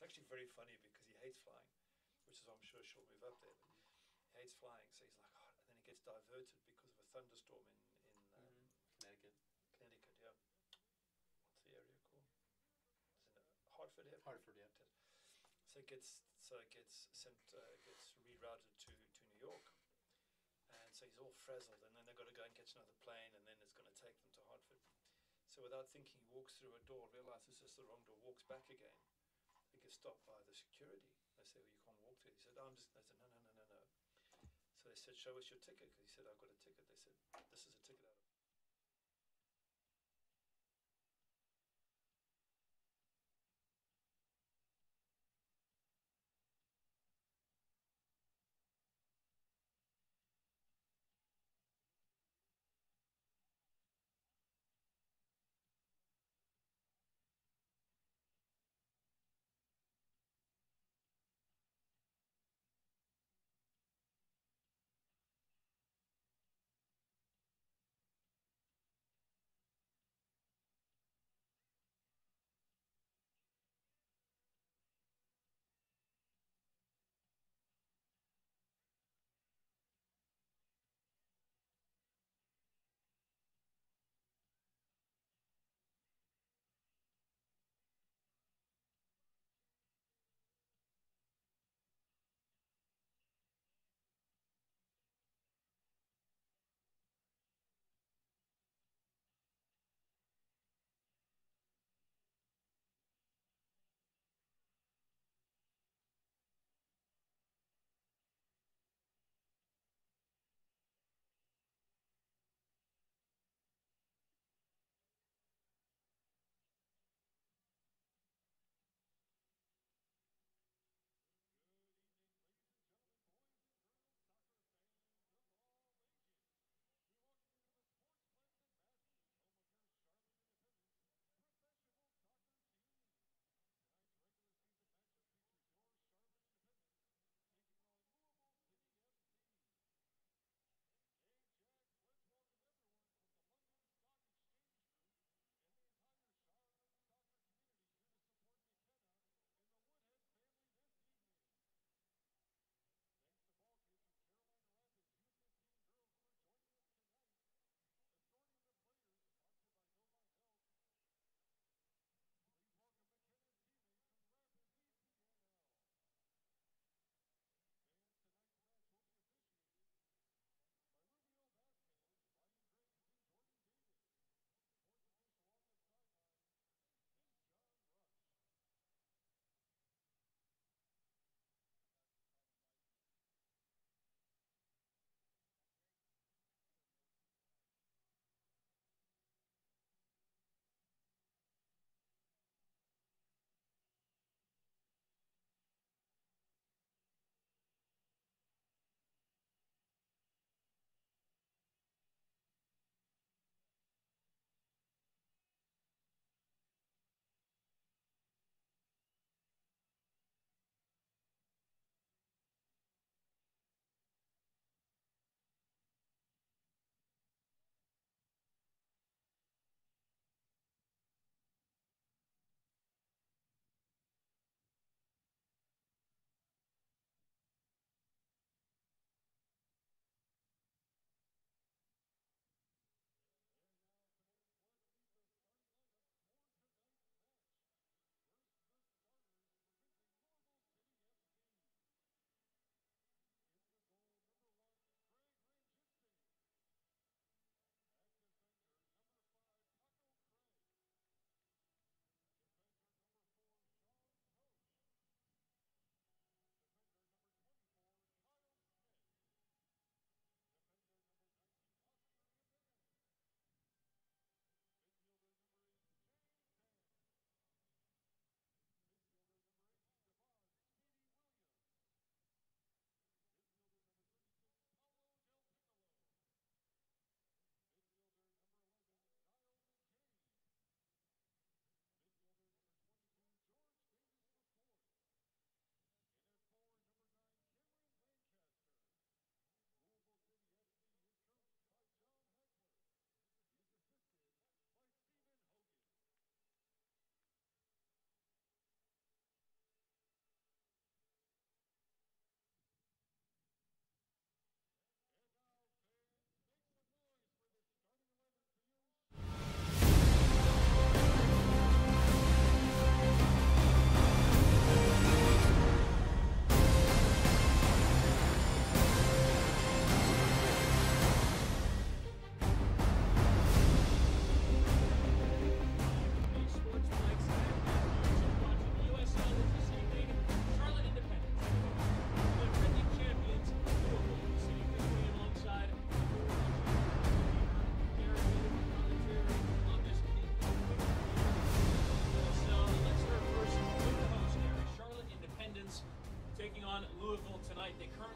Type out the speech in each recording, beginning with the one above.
actually very funny because he hates flying, which is why I'm sure she'll move up there. But he hates flying, so he's like, oh, and then he gets diverted because of a thunderstorm in Connecticut. Connecticut, yeah. What's the area called? Is it Hartford? Yeah. Hartford, yeah. So it gets sent, gets rerouted to New York, and so he's all frazzled, and then they've got to go and catch another plane, and then it's going to take them to Hartford. So without thinking, he walks through a door, realizes it's the wrong door, walks back again. He gets stopped by the security. They say, well, you can't walk through. He said, oh, I said, no. So they said, show us your ticket, because he said, I've got a ticket. They said, this is a ticket out of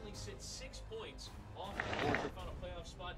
currently sit 6 points off the final playoff spot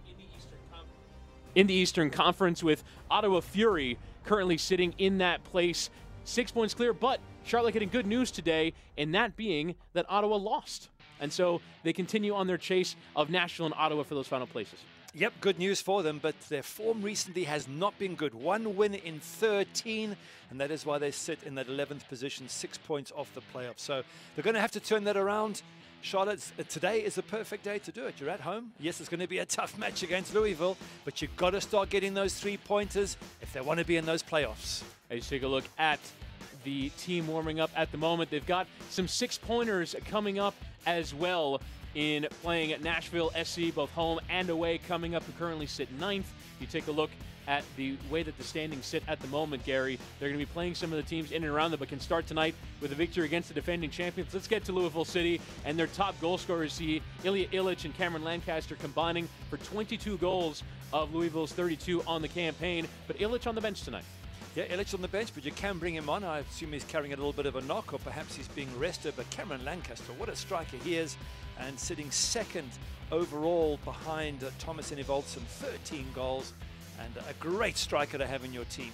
in the Eastern Conference, with Ottawa Fury currently sitting in that place, 6 points clear. But Charlotte getting good news today, and that being that Ottawa lost. And so they continue on their chase of Nashville and Ottawa for those final places. Yep, good news for them, but their form recently has not been good. 1 win in 13, and that is why they sit in that 11th position, 6 points off the playoffs. So they're going to have to turn that around. Charlotte, today is a perfect day to do it. You're at home. Yes, it's going to be a tough match against Louisville, but you've got to start getting those 3-pointers if they want to be in those playoffs. As you take a look at the team warming up at the moment, they've got some 6-pointers coming up as well in playing at Nashville SC, both home and away, coming up, who currently sit 9th. You take a look at the way that the standings sit at the moment, Gary. They're going to be playing some of the teams in and around them, but can start tonight with a victory against the defending champions. Let's get to Louisville City, and their top goal scorers, see Ilya Illich and Cameron Lancaster combining for 22 goals of Louisville's 32 on the campaign, but Illich on the bench tonight. Yeah, Illich on the bench, but you can bring him on. I assume he's carrying a little bit of a knock, or perhaps he's being rested. But Cameron Lancaster, what a striker he is, and sitting second overall behind Thomas Enevoldsen, 13 goals, and a great striker to have in your team.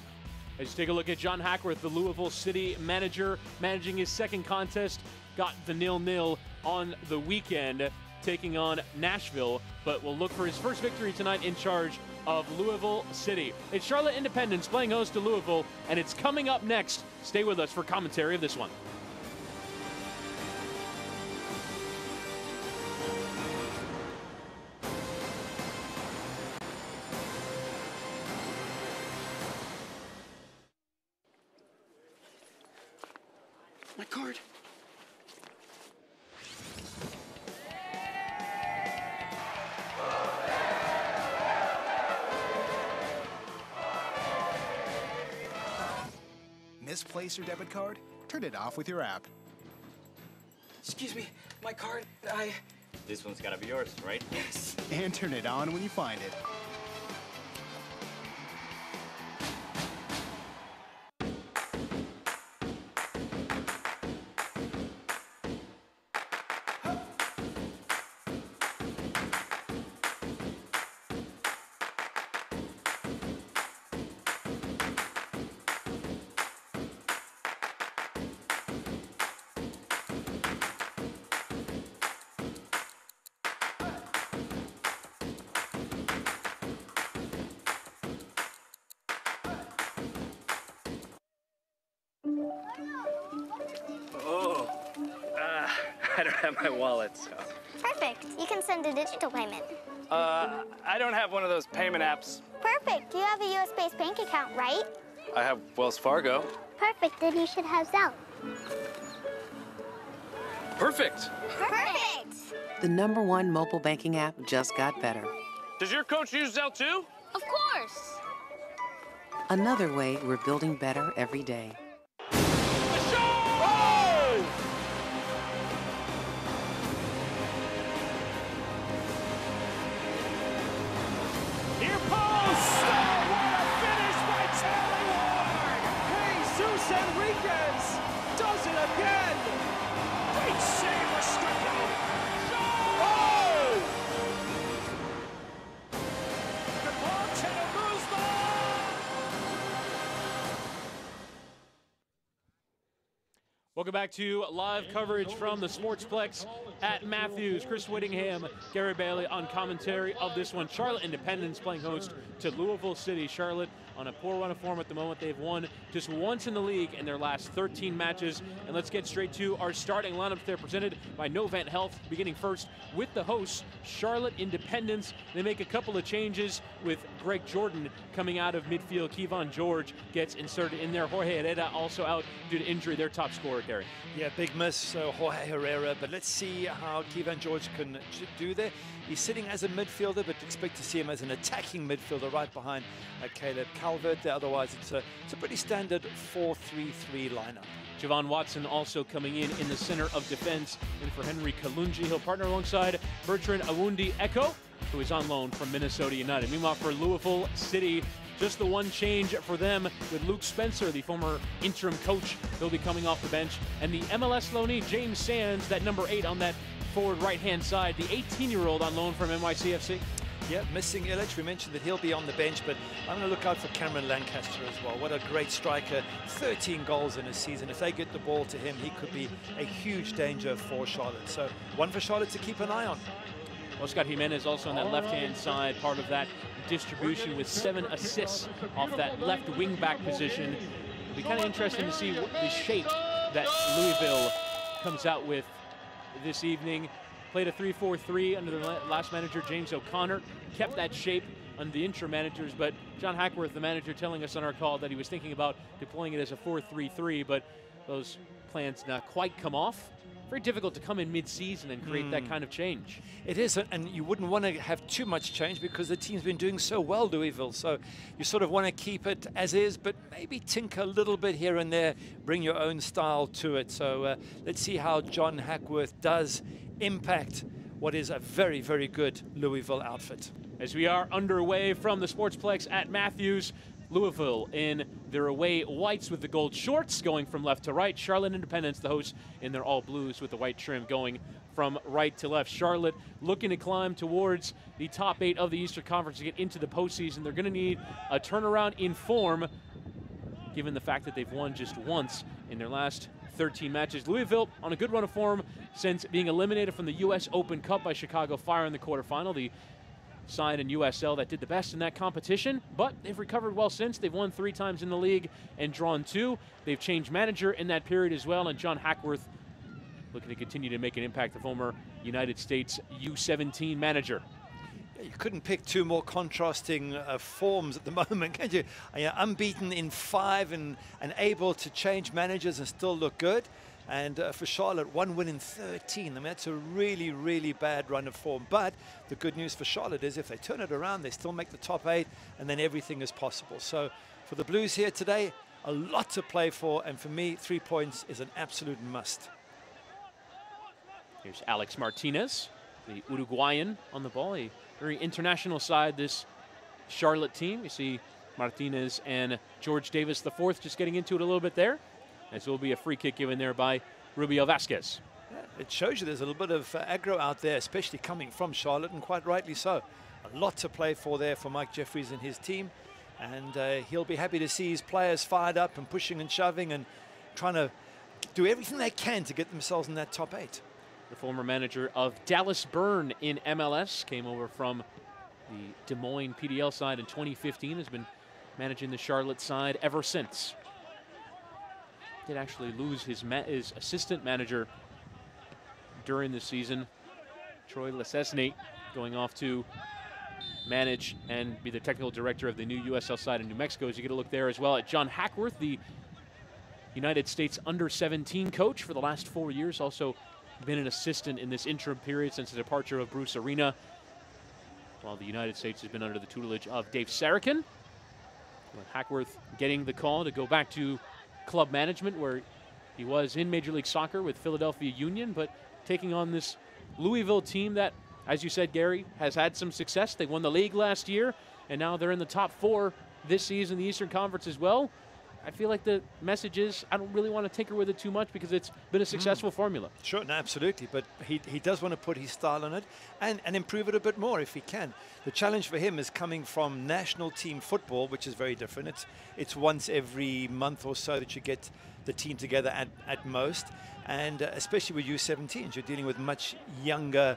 As you take a look at John Hackworth, the Louisville City manager, managing his second contest, got the 0-0 on the weekend, taking on Nashville, but will look for his first victory tonight in charge of Louisville City. It's Charlotte Independence playing host to Louisville, and it's coming up next. Stay with us for commentary of this one. My card. Misplace your debit card? Turn it off with your app. Excuse me, my card, This one's gotta be yours, right? Yes. And turn it on when you find it. I don't have my wallet, so. Perfect. You can send a digital payment. I don't have one of those payment apps. Perfect. You have a US-based bank account, right? I have Wells Fargo. Perfect. Then you should have Zelle. Perfect. Perfect. The #1 mobile banking app just got better. Does your coach use Zelle too? Of course. Another way we're building better every day. Near post! Oh, what a finish by Charlie Ward! Jesus Enriquez does it again! Great save for Stucco! Oh! Welcome back to live coverage from the Sportsplex at Matthews. Chris Whittingham, Gary Bailey on commentary of this one. Charlotte Independence playing host to Louisville City. Charlotte on a poor run of form at the moment. They've won just once in the league in their last 13 matches. And let's get straight to our starting lineups. They're presented by Novant Health, beginning first with the hosts, Charlotte Independence. They make a couple of changes with Greg Jordan coming out of midfield. Kevon George gets inserted in there. Jorge Herrera also out due to injury, their top scorer, Gary. Yeah, big miss, so Jorge Herrera, but let's see how Kevon George can do there. He's sitting as a midfielder, but expect to see him as an attacking midfielder right behind Caleb Calvert there. Otherwise, it's a pretty standard 4-3-3 lineup. Javon Watson also coming in the center of defense. And for Henry Kalunji, he'll partner alongside Bertrand Awundi Echo, who is on loan from Minnesota United. Meanwhile, for Louisville City, just the one change for them with Luke Spencer, the former interim coach. He'll be coming off the bench. And the MLS loanee, James Sands, that number 8 on that forward right-hand side, the 18-year-old on loan from NYCFC. Yeah, missing Illich. We mentioned that he'll be on the bench, but I'm going to look out for Cameron Lancaster as well. What a great striker. 13 goals in a season. If they get the ball to him, he could be a huge danger for Charlotte. So one for Charlotte to keep an eye on. Oscar Jimenez also on that left-hand side, part of that distribution with 7 assists off that left wing-back position. It'll be kind of interesting to see what the shape that Louisville comes out with this evening. Played a 3-4-3 under the last manager, James O'Connor. Kept that shape under the interim managers, but John Hackworth, the manager, telling us on our call that he was thinking about deploying it as a 4-3-3, but those plans not quite come off. Very difficult to come in mid-season and create that kind of change. It is, and you wouldn't want to have too much change because the team's been doing so well, Louisville. So you sort of want to keep it as is, but maybe tinker a little bit here and there, bring your own style to it. So let's see how John Hackworth does impact what is a very, very good Louisville outfit. As we are underway from the Sportsplex at Matthews, Louisville in their away whites with the gold shorts going from left to right. Charlotte Independence, the hosts, in their all blues with the white trim going from right to left. Charlotte looking to climb towards the top 8 of the Eastern Conference to get into the postseason. They're going to need a turnaround in form, given the fact that they've won just once in their last 13 matches. Louisville on a good run of form since being eliminated from the U.S. Open Cup by Chicago Fire in the quarterfinal. The side in USL that did the best in that competition, but they've recovered well since. They've won 3 times in the league and drawn 2. They've changed manager in that period as well, and John Hackworth looking to continue to make an impact, the former United States U17 manager. You couldn't pick 2 more contrasting forms at the moment, can you? Unbeaten in 5 and able to change managers and still look good. And for Charlotte, 1 win in 13. I mean, that's a really, really bad run of form. But the good news for Charlotte is if they turn it around, they still make the top 8, and then everything is possible. So for the Blues here today, a lot to play for. And for me, 3 points is an absolute must. Here's Alex Martinez, the Uruguayan on the ball. A very international side, this Charlotte team. You see Martinez and George Davis IV just getting into it a little bit there. As will be a free kick given there by Rubio Vasquez. Yeah, it shows you there's a little bit of aggro out there, especially coming from Charlotte, and quite rightly so. A lot to play for there for Mike Jeffries and his team. And he'll be happy to see his players fired up and pushing and shoving and trying to do everything they can to get themselves in that top 8. The former manager of Dallas Burn in MLS came over from the Des Moines PDL side in 2015, has been managing the Charlotte side ever since. Did actually lose his assistant manager during the season, Troy Lesesny, going off to manage and be the technical director of the new USL side in New Mexico. As you get a look there as well at John Hackworth, the United States under-17 coach for the last 4 years, also been an assistant in this interim period since the departure of Bruce Arena, while the United States has been under the tutelage of Dave Sarachan. Hackworth getting the call to go back to club management, where he was in Major League Soccer with Philadelphia Union, but taking on this Louisville team that, as you said, Gary, has had some success. They won the league last year, and now they're in the top 4 this season, the Eastern Conference as well. I feel like the message is I don't really want to tinker with it too much because it's been a successful formula. Sure, no, absolutely, but he does want to put his style on it and improve it a bit more if he can. The challenge for him is coming from national team football, which is very different. It's once every month or so that you get the team together at most, and especially with U17s, you're dealing with much younger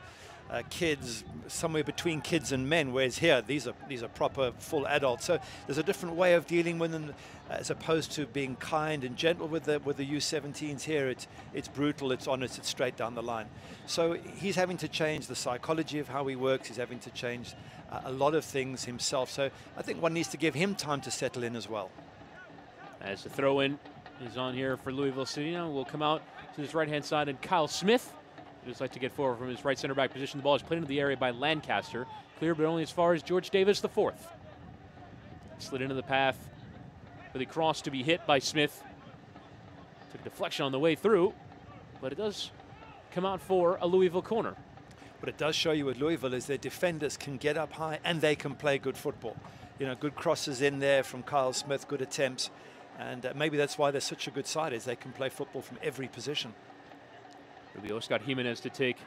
kids, somewhere between kids and men, whereas here these are proper full adults. So there's a different way of dealing with them, as opposed to being kind and gentle with the U17s. Here it's brutal, it's honest, it's straight down the line. So he's having to change the psychology of how he works. He's having to change a lot of things himself. So I think one needs to give him time to settle in as well. As the throw-in is on here for Louisville City now, we'll come out to this right-hand side, and Kyle Smith just like to get forward from his right center back position. The ball is played into the area by Lancaster. Clear, but only as far as George Davis IV. Slid into the path with a cross to be hit by Smith. Took a deflection on the way through, but it does come out for a Louisville corner. What it does show you with Louisville is their defenders can get up high and they can play good football. You know, good crosses in there from Kyle Smith, good attempts. And maybe that's why they're such a good side, is they can play football from every position. It'll be Oscar Jimenez to take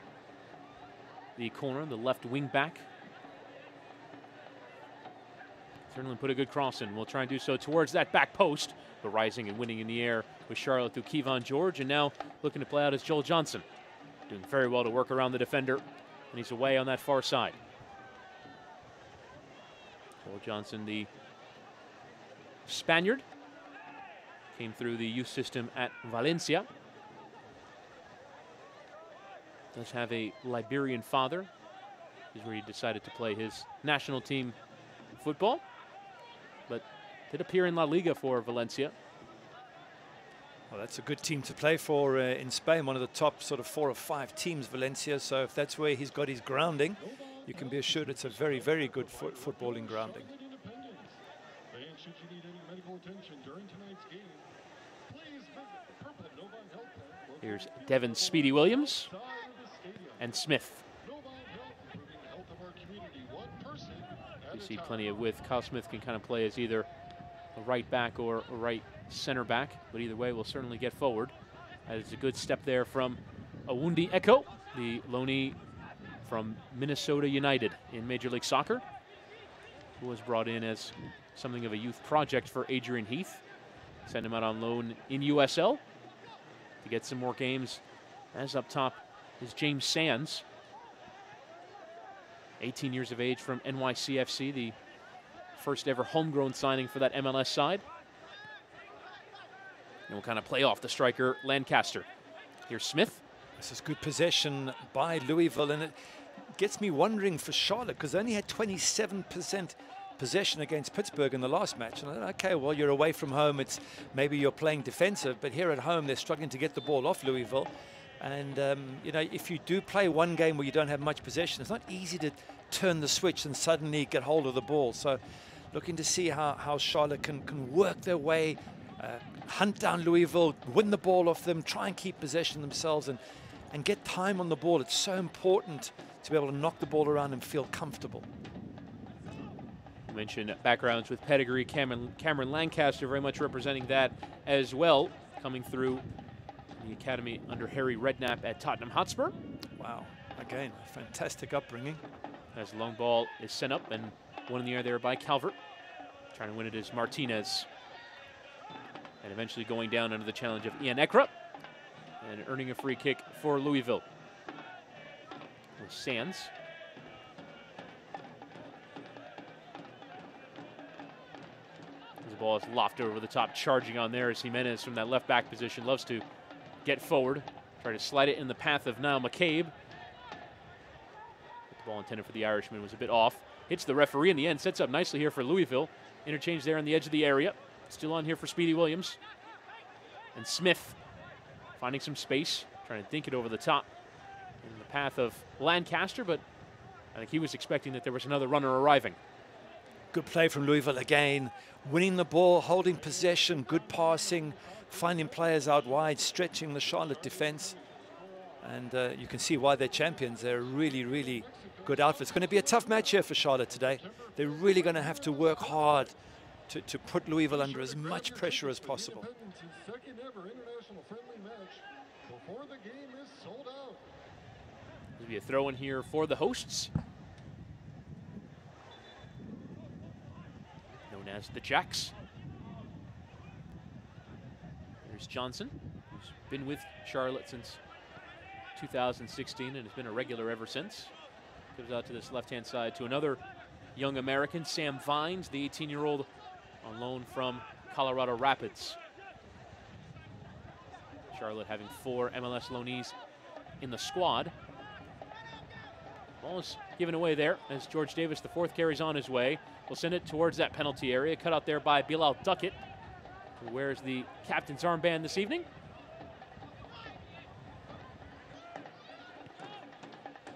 the corner, the left wing back. Certainly put a good cross in. We'll try and do so towards that back post, but rising and winning in the air with Charlotte through Kevon George, and now looking to play out as Joel Johnson. Doing very well to work around the defender, and he's away on that far side. Joel Johnson, the Spaniard, came through the youth system at Valencia. Does have a Liberian father. Is where he decided to play his national team football, but did appear in La Liga for Valencia. Well, that's a good team to play for in Spain, one of the top sort of 4 or 5 teams, Valencia. So if that's where he's got his grounding, you can be assured it's a very, very good footballing grounding. Here's Devin Speedy Williams and Smith. You see plenty of width. Kyle Smith can kind of play as either a right back or a right center back, but either way will certainly get forward. That is a good step there from Awundi Echo, the loanee from Minnesota United in Major League Soccer, who was brought in as something of a youth project for Adrian Heath. Send him out on loan in USL to get some more games. As up top is James Sands, 18 years of age from NYCFC, the first ever homegrown signing for that MLS side. And we'll kind of play off the striker, Lancaster. Here's Smith. This is good possession by Louisville, and it gets me wondering for Charlotte, because they only had 27% possession against Pittsburgh in the last match. And I thought, okay, well, you're away from home. It's maybe you're playing defensive, but here at home, they're struggling to get the ball off Louisville. And, you know, if you do play one game where you don't have much possession, it's not easy to turn the switch and suddenly get hold of the ball. So looking to see how Charlotte can work their way, hunt down Louisville, win the ball off them, try and keep possession themselves, and get time on the ball. It's so important to be able to knock the ball around and feel comfortable. You mentioned backgrounds with pedigree. Cameron Lancaster very much representing that as well, coming through the academy under Harry Redknapp at Tottenham Hotspur. Wow, again, a fantastic upbringing. As the long ball is sent up and one in the air there by Calvert. Trying to win it is Martinez. And eventually going down under the challenge of Ian Ekra. And earning a free kick for Louisville. With Sands. The ball is lofted over the top, charging on there as Jimenez from that left back position loves to get forward. Try to slide it in the path of Niall McCabe. The ball intended for the Irishman was a bit off. Hits the referee in the end, sets up nicely here for Louisville. Interchange there on the edge of the area. Still on here for Speedy Williams. And Smith finding some space, trying to dink it over the top in the path of Lancaster, but I think he was expecting that there was another runner arriving. Good play from Louisville again, winning the ball, holding possession, good passing, finding players out wide, stretching the Charlotte defense. And you can see why they're champions. They're a really, really good outfit. It's going to be a tough match here for Charlotte today. They're really going to have to work hard to put Louisville under as much pressure as possible. There'll be a throw in here for the hosts, known as the Jacks. There's Johnson, who's been with Charlotte since 2016 and has been a regular ever since. Gives out to this left-hand side to another young American, Sam Vines, the 18-year-old on loan from Colorado Rapids. Charlotte having 4 MLS loanees in the squad. Ball is given away there as George Davis, the 4th, carries on his way. We'll send it towards that penalty area. Cut out there by Bilal Duckett, who wears the captain's armband this evening.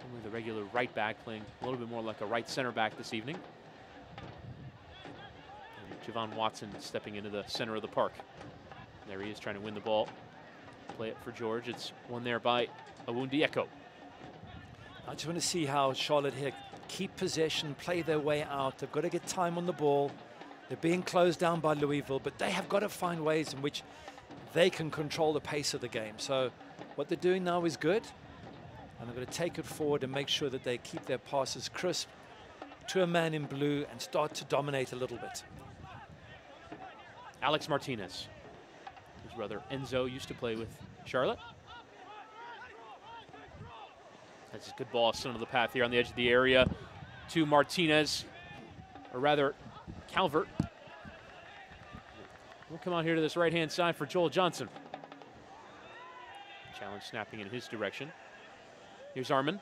Only the regular right back, playing a little bit more like a right center back this evening. And Javon Watson stepping into the center of the park. There he is trying to win the ball. Play it for George. It's won there by Awundi Echo. I just want to see how Charlotte here keep possession, play their way out. They've got to get time on the ball. They're being closed down by Louisville, but they have got to find ways in which they can control the pace of the game. So what they're doing now is good, and they're going to take it forward and make sure that they keep their passes crisp to a man in blue and start to dominate a little bit. Alex Martinez, his brother Enzo, used to play with Charlotte. That's a good ball, center of the path here on the edge of the area to Martinez, or rather Calvert. We'll come out here to this right-hand side for Joel Johnson. Challenge snapping in his direction. Here's Armin.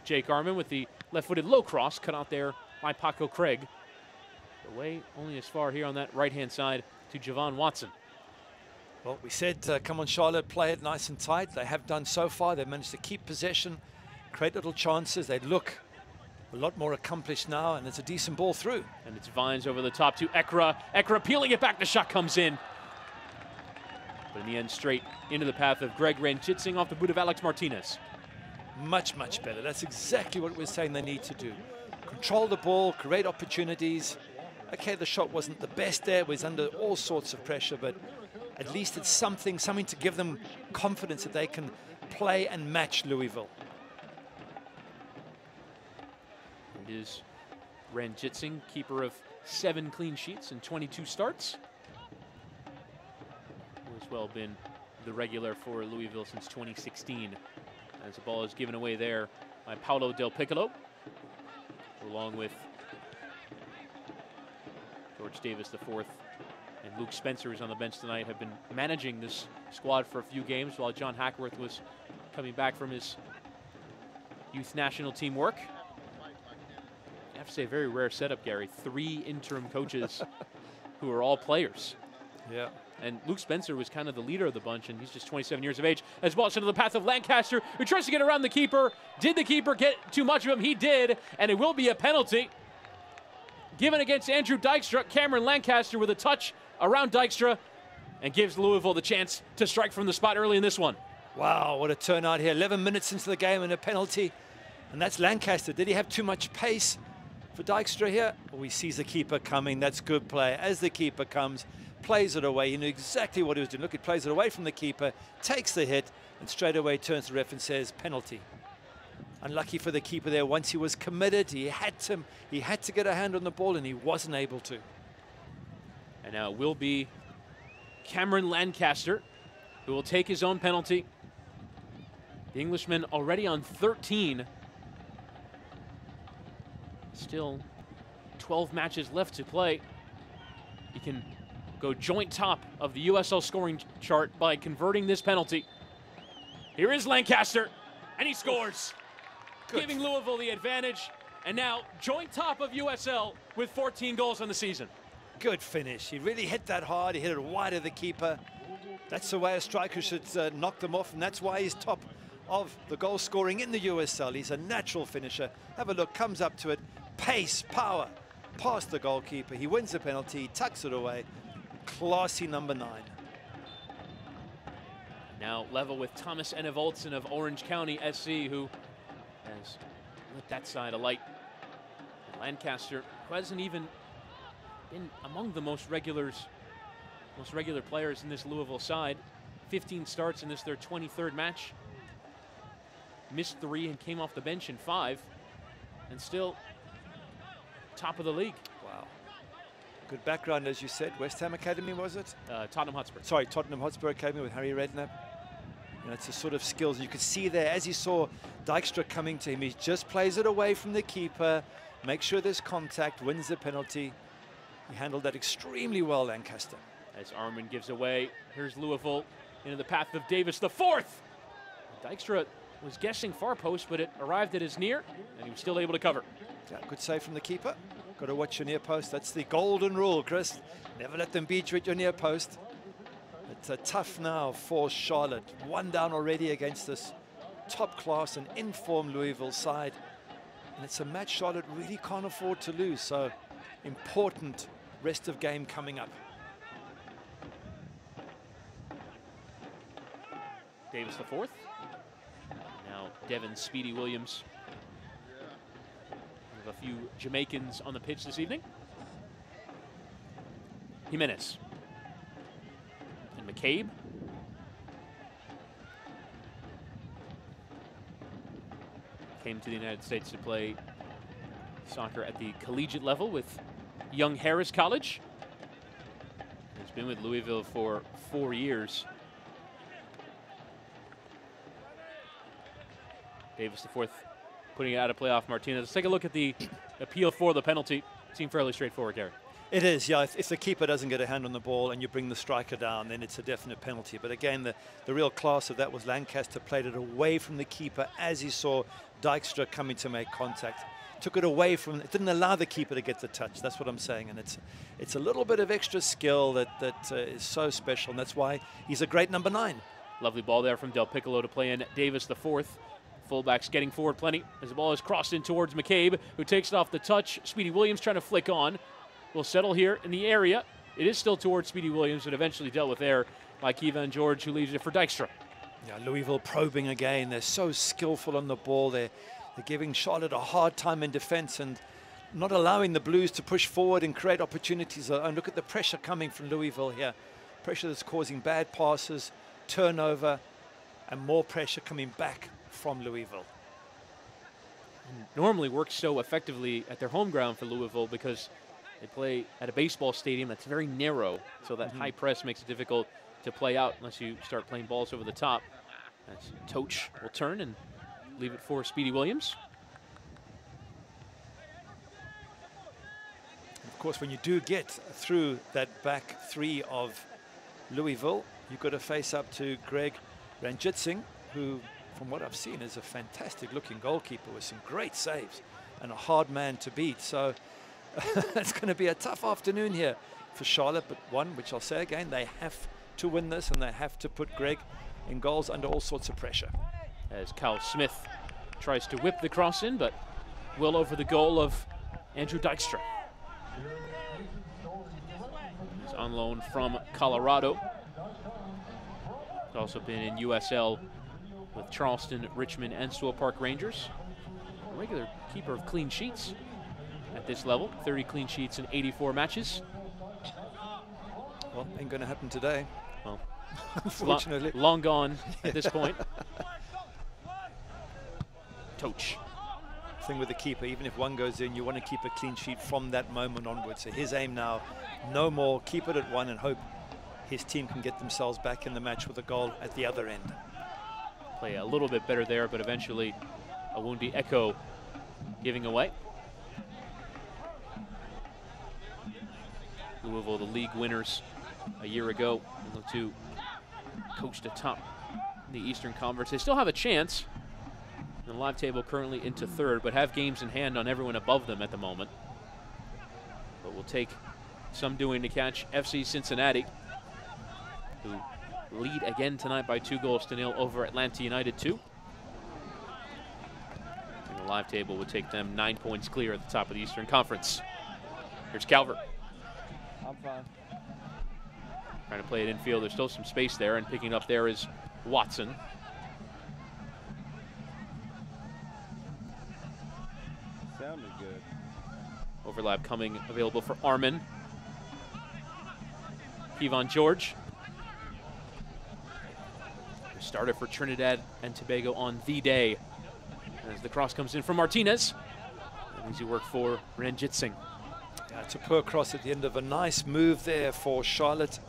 Jake Armin with the left-footed low cross cut out there by Paco Craig. Away only as far here on that right-hand side to Javon Watson. Well, we said, come on, Charlotte, play it nice and tight. They have done so far. They've managed to keep possession, create little chances. They look a lot more accomplished now, and it's a decent ball through. And it's Vines over the top to Ekra. Ekra peeling it back. The shot comes in. But in the end, straight into the path of Greg Ranjitsing off the boot of Alex Martinez. Much, much better. That's exactly what we're saying they need to do. Control the ball, create opportunities. Okay, the shot wasn't the best there. It was under all sorts of pressure, but at least it's something to give them confidence that they can play and match Louisville. It is Ranjitsing, keeper of 7 clean sheets and 22 starts. Who has well been the regular for Louisville since 2016. As the ball is given away there by Paulo Del Piccolo, along with George Davis IV and Luke Spencer, who's on the bench tonight, have been managing this squad for a few games while John Hackworth was coming back from his youth national team work. I have to say, a very rare setup, Gary. 3 interim coaches who are all players. Yeah. And Luke Spencer was kind of the leader of the bunch, and he's just 27 years of age. As ball into the path of Lancaster, who tries to get around the keeper. Did the keeper get too much of him? He did, and it will be a penalty given against Andrew Dykstra. Cameron Lancaster with a touch around Dykstra and gives Louisville the chance to strike from the spot early in this one. Wow, what a turnout here. 11 minutes into the game and a penalty. And that's Lancaster. Did he have too much pace for Dykstra here? Well, he sees the keeper coming. That's good play. As the keeper comes, plays it away. He knew exactly what he was doing. Look, he plays it away from the keeper, takes the hit, and straight away turns to the ref and says, penalty. Unlucky for the keeper there. Once he was committed, he had to get a hand on the ball, and he wasn't able to. And now it will be Cameron Lancaster who will take his own penalty. The Englishman already on 13. Still 12 matches left to play. He can go joint top of the USL scoring chart by converting this penalty. Here is Lancaster, and he scores, giving Louisville the advantage. And now joint top of USL with 14 goals on the season. Good finish. He really hit that hard. He hit it wide of the keeper. That's the way a striker should knock them off, and that's why he's top of the goal scoring in the USL. He's a natural finisher. Have a look, comes up to it. Pace, power, past the goalkeeper. He wins the penalty, tucks it away. Classy number 9. Now level with Thomas Enevoldsen of Orange County SC, who has lit that side alight. And Lancaster, who hasn't even been among the most regular players in this Louisville side. 15 starts in this, their 23rd match. Missed 3 and came off the bench in 5. And still top of the league. Wow. Good background, as you said. West Ham Academy, was it? Tottenham Hotspur. Sorry, Tottenham Hotspur Academy with Harry Redknapp. And it's the sort of skills you could see there as he saw Dykstra coming to him. He just plays it away from the keeper, makes sure there's contact, wins the penalty. He handled that extremely well, Lancaster. As Armin gives away, here's Louisville into the path of Davis IV. Dykstra was guessing far post, but it arrived at his near, and he was still able to cover. Yeah, good save from the keeper. Got to watch your near post. That's the golden rule, Chris. Never let them beat you at your near post. It's tough now for Charlotte. 1 down already against this top-class and in-form Louisville side. And it's a match Charlotte really can't afford to lose, so important rest of game coming up. Davis IV. Now Devin Speedy Williams We have a few Jamaicans on the pitch this evening. Jimenez. And McCabe. Came to the United States to play soccer at the collegiate level with Young Harris College. He's been with Louisville for 4 years. Davis IV putting it out of play off Martinez. Let's take a look at the appeal for the penalty. Seemed fairly straightforward, Gary. It is, yeah. If the keeper doesn't get a hand on the ball and you bring the striker down, then it's a definite penalty. But again, the real class of that was Lancaster played it away from the keeper as he saw Dykstra coming to make contact. Took it away from, it didn't allow the keeper to get the touch. That's what I'm saying. And it's a little bit of extra skill that is so special. And that's why he's a great number 9. Lovely ball there from Del Piccolo to play in Davis IV. Fullbacks getting forward plenty as the ball is crossed in towards McCabe, who takes it off the touch. Speedy Williams trying to flick on. Will settle here in the area. It is still towards Speedy Williams, but eventually dealt with there by Kevon George, who leaves it for Dykstra. Yeah, Louisville probing again. They're so skillful on the ball. They're giving Charlotte a hard time in defense and not allowing the Blues to push forward and create opportunities. And look at the pressure coming from Louisville here. Pressure that's causing bad passes, turnover, and more pressure coming back from Louisville. Normally works so effectively at their home ground for Louisville because they play at a baseball stadium that's very narrow, so that high press makes it difficult to play out unless you start playing balls over the top. As Toch will turn and leave it for Speedy Williams. Of course, when you do get through that back 3 of Louisville, you've got to face up to Greg Ranjitsingh, who, from what I've seen, is a fantastic-looking goalkeeper with some great saves and a hard man to beat. So it's going to be a tough afternoon here for Charlotte, but one which I'll say again, they have to win this and they have to put Greg in goals under all sorts of pressure. As Kyle Smith tries to whip the cross in, but will over the goal of Andrew Dykstra. He's on loan from Colorado. He's also been in USL with Charleston, Richmond, and Sewell Park Rangers. A regular keeper of clean sheets at this level. 30 clean sheets in 84 matches. Well, ain't going to happen today. Well, unfortunately. Long gone at this point. Toch. Thing with the keeper, even if one goes in, you want to keep a clean sheet from that moment onwards. So his aim now, no more, keep it at 1 and hope his team can get themselves back in the match with a goal at the other end. Play a little bit better there, but eventually Awundi Echo giving away. Louisville, the league winners a year ago, and look to coach atop the Eastern Conference. They still have a chance. The live table currently into 3rd, but have games in hand on everyone above them at the moment. But will take some doing to catch FC Cincinnati, who lead again tonight by 2-0 over Atlanta United 2. And the live table would take them 9 points clear at the top of the Eastern Conference. Here's Calvert. I'm fine. Trying to play it infield. There's still some space there, and picking up there is Watson. Sounded good. Overlap coming available for Armin. Kevon George. Started for Trinidad and Tobago on the day. As the cross comes in from Martinez. And easy work for Ranjitsingh. Yeah, it's a poor cross at the end of a nice move there for Charlotte.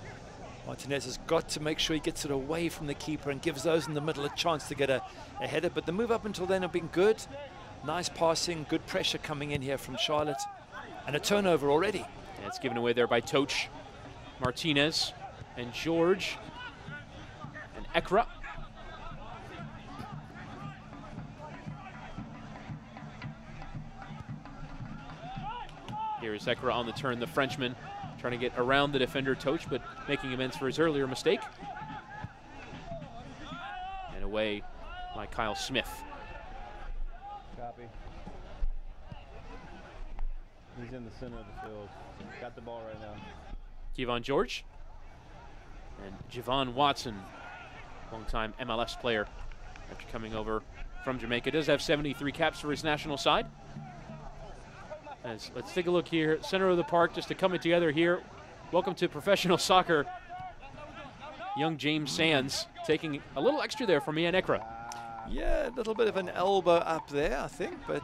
Martinez has got to make sure he gets it away from the keeper and gives those in the middle a chance to get a header. But the move up until then have been good. Nice passing, good pressure coming in here from Charlotte. And a turnover already. And it's given away there by Toch, Martinez, and George, and Ekra. Here is Ekra on the turn, the Frenchman, trying to get around the defender Toch, but making amends for his earlier mistake. And away by Kyle Smith. Copy. He's in the center of the field. Got the ball right now. Kevon George and Javon Watson, longtime MLS player after coming over from Jamaica. Does have 73 caps for his national side. Let's take a look here. Center of the park, just to coming together here. Welcome to professional soccer. Young James Sands taking a little extra there from Ian Ekra. Yeah, a little bit of an elbow up there, I think, but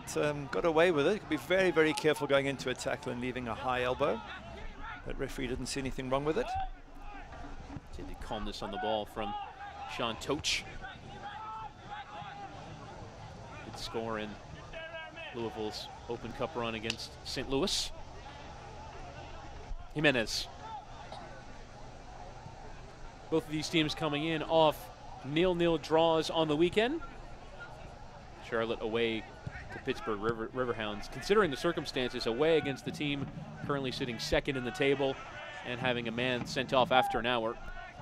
got away with it. Could be very, very careful going into a tackle and leaving a high elbow. But referee didn't see anything wrong with it. See the calmness on the ball from Sean Toch. Good score in Louisville's Open Cup run against St. Louis. Jimenez. Both of these teams coming in off 0-0 draws on the weekend. Charlotte away to Pittsburgh Riverhounds. Considering the circumstances, away against the team currently sitting second in the table and having a man sent off after an hour.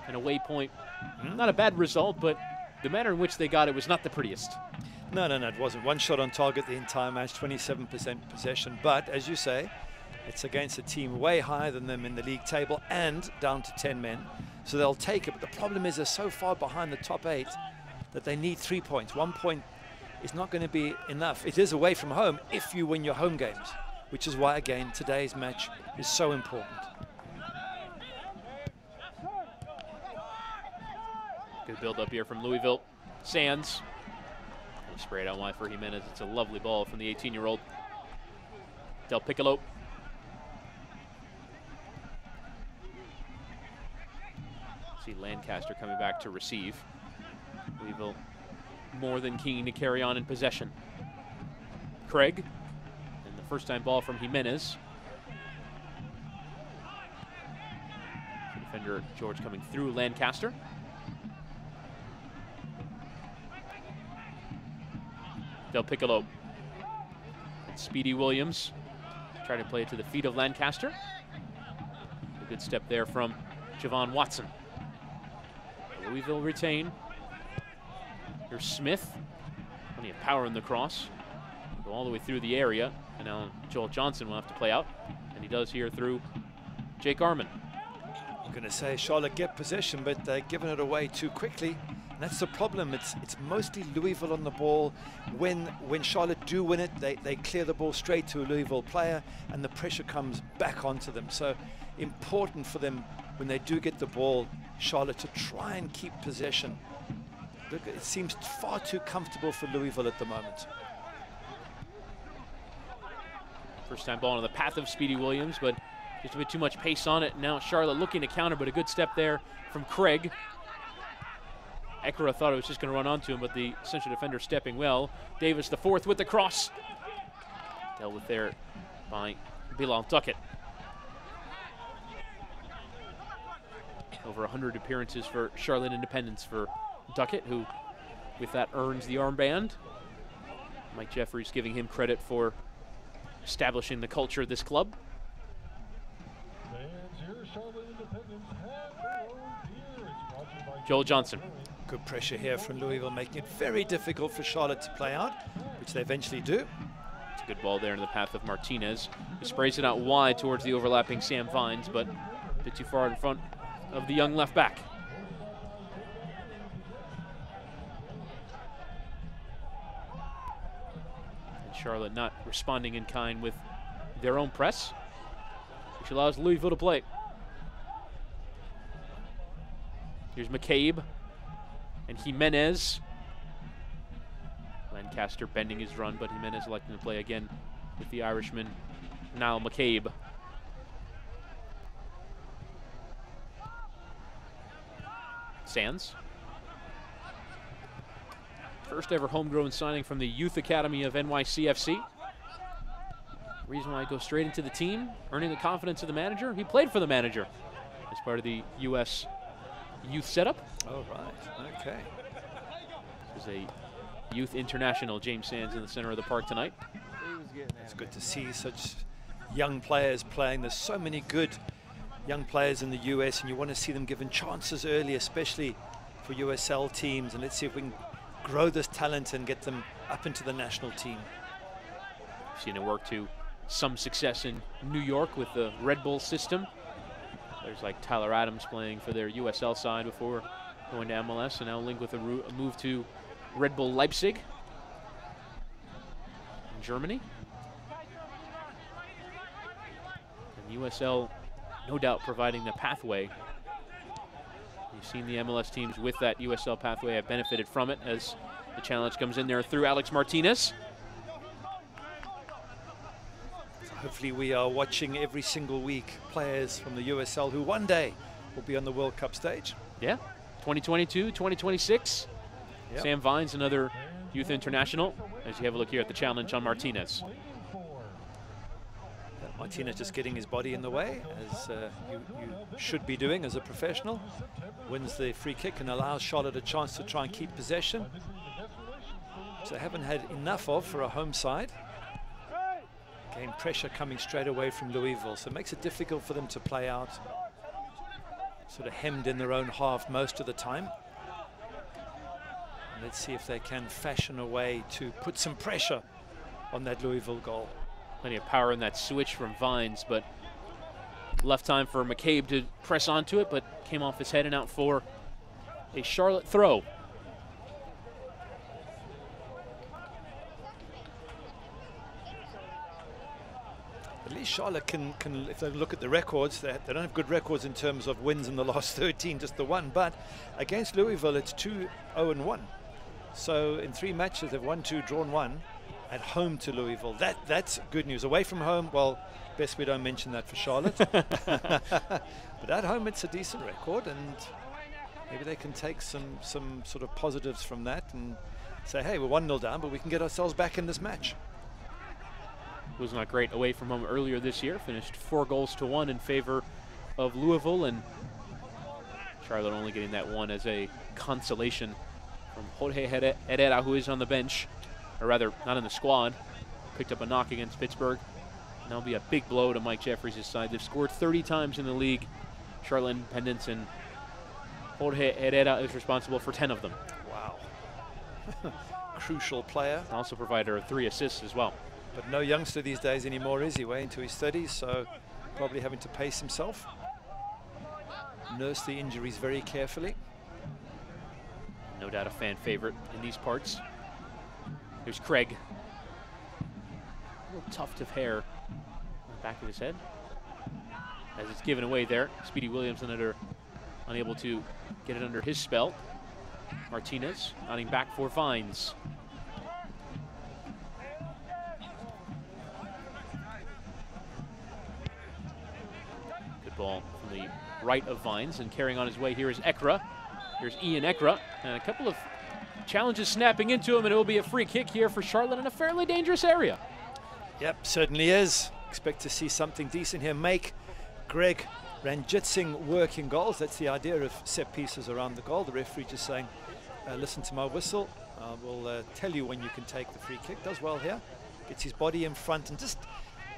An away point, not a bad result, but the manner in which they got it was not the prettiest. No, it wasn't. One shot on target the entire match, 27% possession. But, as you say, it's against a team way higher than them in the league table and down to 10 men. So they'll take it. But the problem is they're so far behind the top 8 that they need 3 points. 1 point is not going to be enough. It is away from home if you win your home games, which is why, again, today's match is so important. Good build up here from Louisville. Sands. Spray it out wide for Jimenez. It's a lovely ball from the 18-year-old. Del Piccolo. See Lancaster coming back to receive. Louisville more than keen to carry on in possession. Craig. And the first-time ball from Jimenez. Defender George coming through Lancaster. Del Piccolo. And Speedy Williams trying to play it to the feet of Lancaster. A good step there from Javon Watson. Louisville retain. Here's Smith. Plenty of power in the cross. Go all the way through the area. And now Joel Johnson will have to play out. And he does here through Jake Arman. I'm going to say Charlotte get possession, but they're giving it away too quickly. And that's the problem. It's mostly Louisville on the ball. When Charlotte do win it, they clear the ball straight to a Louisville player, and the pressure comes back onto them. So important for them when they do get the ball, Charlotte, to try and keep possession. Look, it seems far too comfortable for Louisville at the moment. First time ball on the path of Speedy Williams, but just a bit too much pace on it. Now Charlotte looking to counter, but a good step there from Craig. Ekra thought it was just going to run onto him, but the central defender stepping well. Davis, the fourth, with the cross. Dealt with there by Bilal Duckett. Over 100 appearances for Charlotte Independence for Duckett, who with that earns the armband. Mike Jeffries giving him credit for establishing the culture of this club. Joel Johnson. Good pressure here from Louisville, making it very difficult for Charlotte to play out, which they eventually do. It's a good ball there in the path of Martinez, who sprays it out wide towards the overlapping Sam Vines, but a bit too far in front of the young left back. And Charlotte not responding in kind with their own press, which allows Louisville to play. Here's McCabe and Jimenez. Lancaster bending his run, but Jimenez electing to play again with the Irishman, Niall McCabe. Sands. First ever homegrown signing from the Youth Academy of NYCFC. Reason why I go straight into the team, earning the confidence of the manager. He played for the manager as part of the U.S. youth setup. Oh, right. Okay. This is a youth international, James Sands, in the center of the park tonight. It's good to see such young players playing. There's so many good young players in the US, and you want to see them given chances early, especially for USL teams. And let's see if we can grow this talent and get them up into the national team. We've seen it work to some success in New York with the Red Bull system. Players like Tyler Adams playing for their USL side before going to MLS, and now linked with a move to Red Bull Leipzig in Germany. And USL, no doubt, providing the pathway. You've seen the MLS teams with that USL pathway have benefited from it as the challenge comes in there through Alex Martinez. Hopefully we are watching every single week players from the USL who one day will be on the World Cup stage. Yeah, 2022, 2026. Yep. Sam Vines, another youth international, as you have a look here at the challenge on Martinez. Martinez just getting his body in the way, as you should be doing as a professional. Wins the free kick and allows Charlotte a chance to try and keep possession. So they haven't had enough of for a home side. Game pressure coming straight away from Louisville, so it makes it difficult for them to play out. Sort of hemmed in their own half most of the time. And let's see if they can fashion a way to put some pressure on that Louisville goal. Plenty of power in that switch from Vines, but left time for McCabe to press onto it, but came off his head and out for a Charlotte throw. At least Charlotte can if they look at the records, they don't have good records in terms of wins in the last 13, just the one, but against Louisville it's 2-0-1. So in 3 matches they've won 2, drawn 1 at home to Louisville. That's good news. Away from home, well, best we don't mention that for Charlotte. But at home it's a decent record, and maybe they can take some sort of positives from that and say, hey, we're 1-0 down, but we can get ourselves back in this match. Was not great away from home earlier this year. Finished 4-1 in favor of Louisville, and Charlotte only getting that one as a consolation from Jorge Herrera, who is on the bench, or rather not in the squad. Picked up a knock against Pittsburgh. And that'll be a big blow to Mike Jeffries' side. They've scored 30 times in the league, Charlotte Independence, and Jorge Herrera is responsible for 10 of them. Wow. Crucial player. Also provider of 3 assists as well. But no youngster these days anymore, is he? Way into his 30s, so probably having to pace himself. Nurse the injuries very carefully. No doubt a fan favorite in these parts. Here's Craig. A little tuft of hair on the back of his head. As it's given away there, Speedy Williams unable to get it under his spell. Martinez nodding back for Vines. Ball from the right of Vines, and carrying on his way here is Ekra. Here's Ian Ekra, and a couple of challenges snapping into him, and it will be a free kick here for Charlotte in a fairly dangerous area. Yep, certainly is. Expect to see something decent here. Make Greg Ranjitsingh work in goals. That's the idea of set pieces around the goal. The referee just saying, listen to my whistle. We'll tell you when you can take the free kick. Does well here. Gets his body in front and just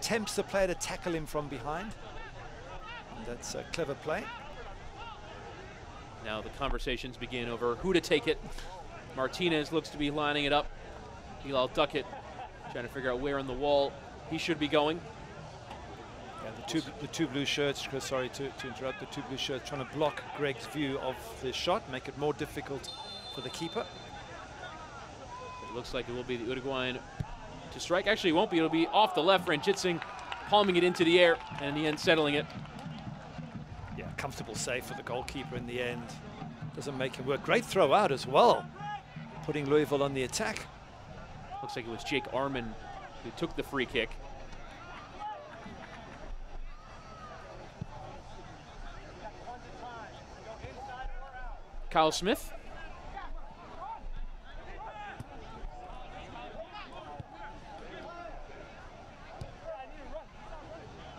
tempts the player to tackle him from behind. That's a clever play. Now the conversations begin over who to take it. Martinez looks to be lining it up. Bilal Duckett trying to figure out where on the wall he should be going. Yeah, the two blue shirts, Chris, sorry to interrupt, the 2 blue shirts trying to block Greg's view of the shot, make it more difficult for the keeper. It looks like it will be the Uruguayan to strike. Actually, it won't be. It'll be off the left. Ranjitsingh palming it into the air, and in the end settling it. Yeah, comfortable save for the goalkeeper in the end. Doesn't make him work. Great throw out as well, putting Louisville on the attack. Looks like it was Jake Arman who took the free kick. Kyle Smith.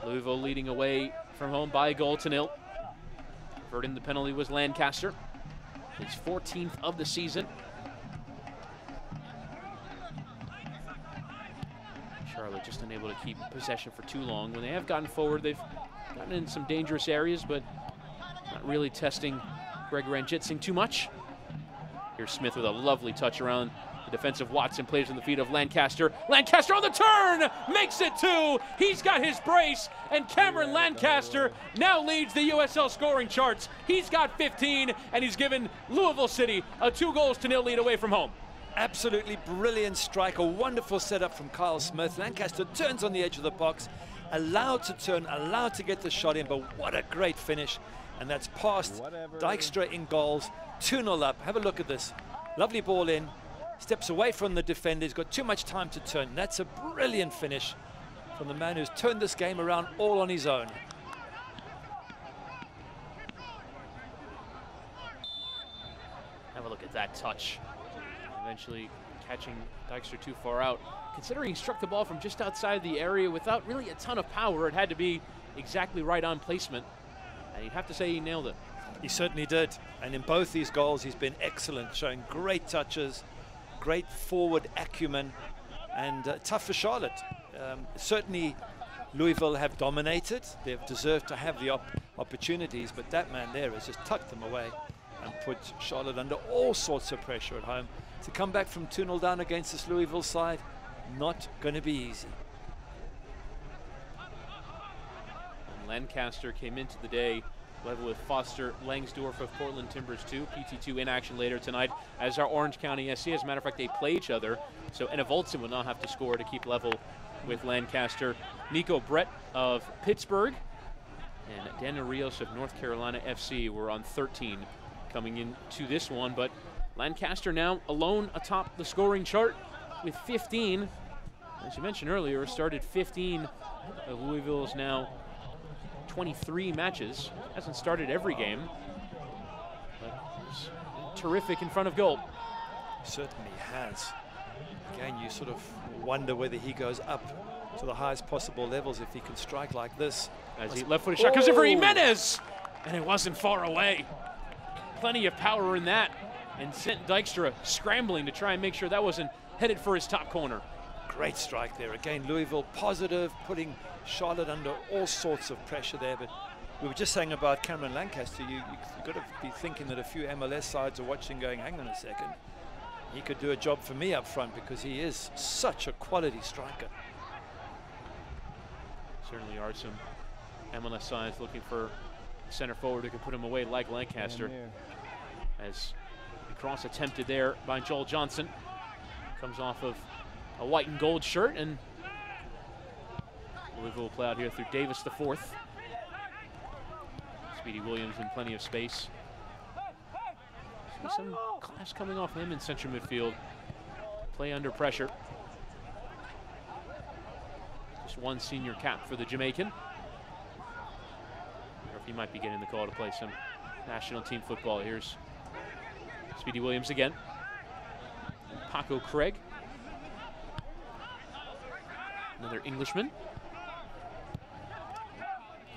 Louisville leading away from home by a 1-0. Averting the penalty was Lancaster. His 14th of the season. Charlotte just unable to keep possession for too long. When they have gotten forward, they've gotten in some dangerous areas, but not really testing Greg Ranjitsingh too much. Here's Smith with a lovely touch around the defensive Watson, plays in the feet of Lancaster. Lancaster on the turn, makes it 2. He's got his brace, and Cameron Lancaster now leads the USL scoring charts. He's got 15, and he's given Louisville City a 2-0 lead away from home. Absolutely brilliant strike, a wonderful setup from Kyle Smith. Lancaster turns on the edge of the box, allowed to turn, allowed to get the shot in, but what a great finish. And that's past Dijkstra in goals, 2-0 up. Have a look at this. Lovely ball in, steps away from the defender. He's got too much time to turn. That's a brilliant finish from the man who's turned this game around all on his own. Have a look at that touch. Eventually catching Dijkstra too far out. Considering he struck the ball from just outside the area without really a ton of power, it had to be exactly right on placement. And you'd have to say he nailed it. He certainly did. And in both these goals, he's been excellent, showing great touches, great forward acumen, and tough for Charlotte. Certainly, Louisville have dominated. They've deserved to have the opportunities, but that man there has just tucked them away and put Charlotte under all sorts of pressure at home. To come back from 2-0 down against this Louisville side, not going to be easy. And Lancaster came into the day level with Foster Langsdorff of Portland Timbers 2. PT2 in action later tonight, as our Orange County SC. As a matter of fact, they play each other, so Enna Voltson will not have to score to keep level with Lancaster. Nico Brett of Pittsburgh and Daniel Rios of North Carolina FC were on 13 coming into this one, but Lancaster now alone atop the scoring chart with 15. As you mentioned earlier, started 15 of Louisville's now 23 matches. Hasn't started every game, but is terrific in front of goal. Certainly has. Again, you sort of wonder whether he goes up to the highest possible levels if he can strike like this. As he left-footed shot comes in for Jimenez, and it wasn't far away. Plenty of power in that, and sent Dijkstra scrambling to try and make sure that wasn't headed for his top corner. Great strike there. Again, Louisville positive, putting Charlotte under all sorts of pressure there. But we were just saying about Cameron Lancaster, you've got to be thinking that a few MLS sides are watching going, hang on a second, he could do a job for me up front, because he is such a quality striker. Certainly are some MLS sides looking for a center forward who can put him away like Lancaster. As the cross attempted there by Joel Johnson comes off of a white and gold shirt, and Louisville will play out here through Davis the fourth. Speedy Williams in plenty of space. See some class coming off him in central midfield. Play under pressure. Just one senior cap for the Jamaican. Or if he might be getting the call to play some national team football. Here's Speedy Williams again. Paco Craig. Another Englishman.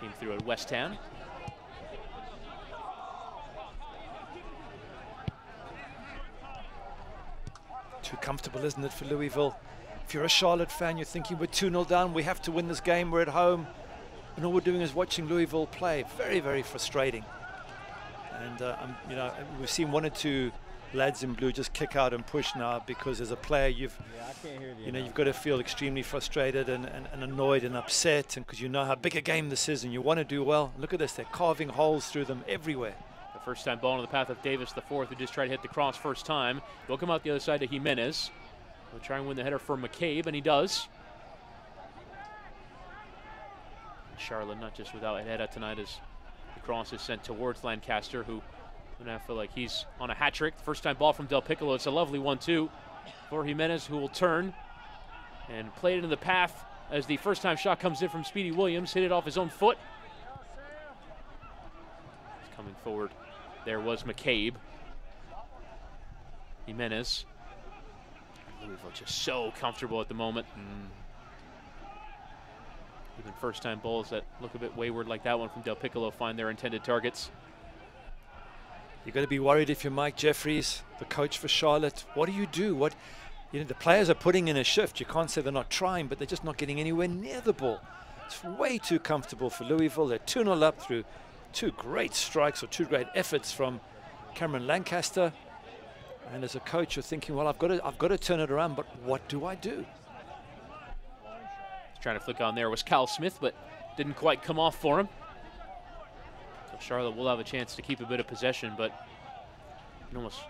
Came through at West Ham. Too comfortable, isn't it, for Louisville? If you're a Charlotte fan, you're thinking we're 2-0 down, we have to win this game, we're at home. And all we're doing is watching Louisville play. Very, very frustrating. And, you know, we've seen one or two lads in blue just kick out and push now, because as a player you've got to feel extremely frustrated and annoyed and upset, and because you know how big a game this is and you want to do well. Look at this, they're carving holes through them everywhere. The first time ball in the path of Davis the fourth, who just tried to hit the cross first time. Will come out the other side to Jimenez. He'll try and win the header for McCabe, and he does. Charlotte not just without a header tonight, as the cross is sent towards Lancaster, who now feel like he's on a hat trick. First time ball from Del Piccolo. It's a lovely 1-2 for Jimenez, who will turn and play it in the path as the first time shot comes in from Speedy Williams. Hit it off his own foot. He's coming forward. There was McCabe. Jimenez. Louisville just so comfortable at the moment. Even first time balls that look a bit wayward like that one from Del Piccolo find their intended targets. You've got to be worried if you're Mike Jeffries, the coach for Charlotte. What do you do? The players are putting in a shift. You can't say they're not trying, but they're just not getting anywhere near the ball. It's way too comfortable for Louisville. They're 2-0 up through two great strikes or two great efforts from Cameron Lancaster. And as a coach, you're thinking, well, I've got to turn it around, but what do I do? Trying to flick on there was Cal Smith, but didn't quite come off for him. So Charlotte will have a chance to keep a bit of possession, but you can almost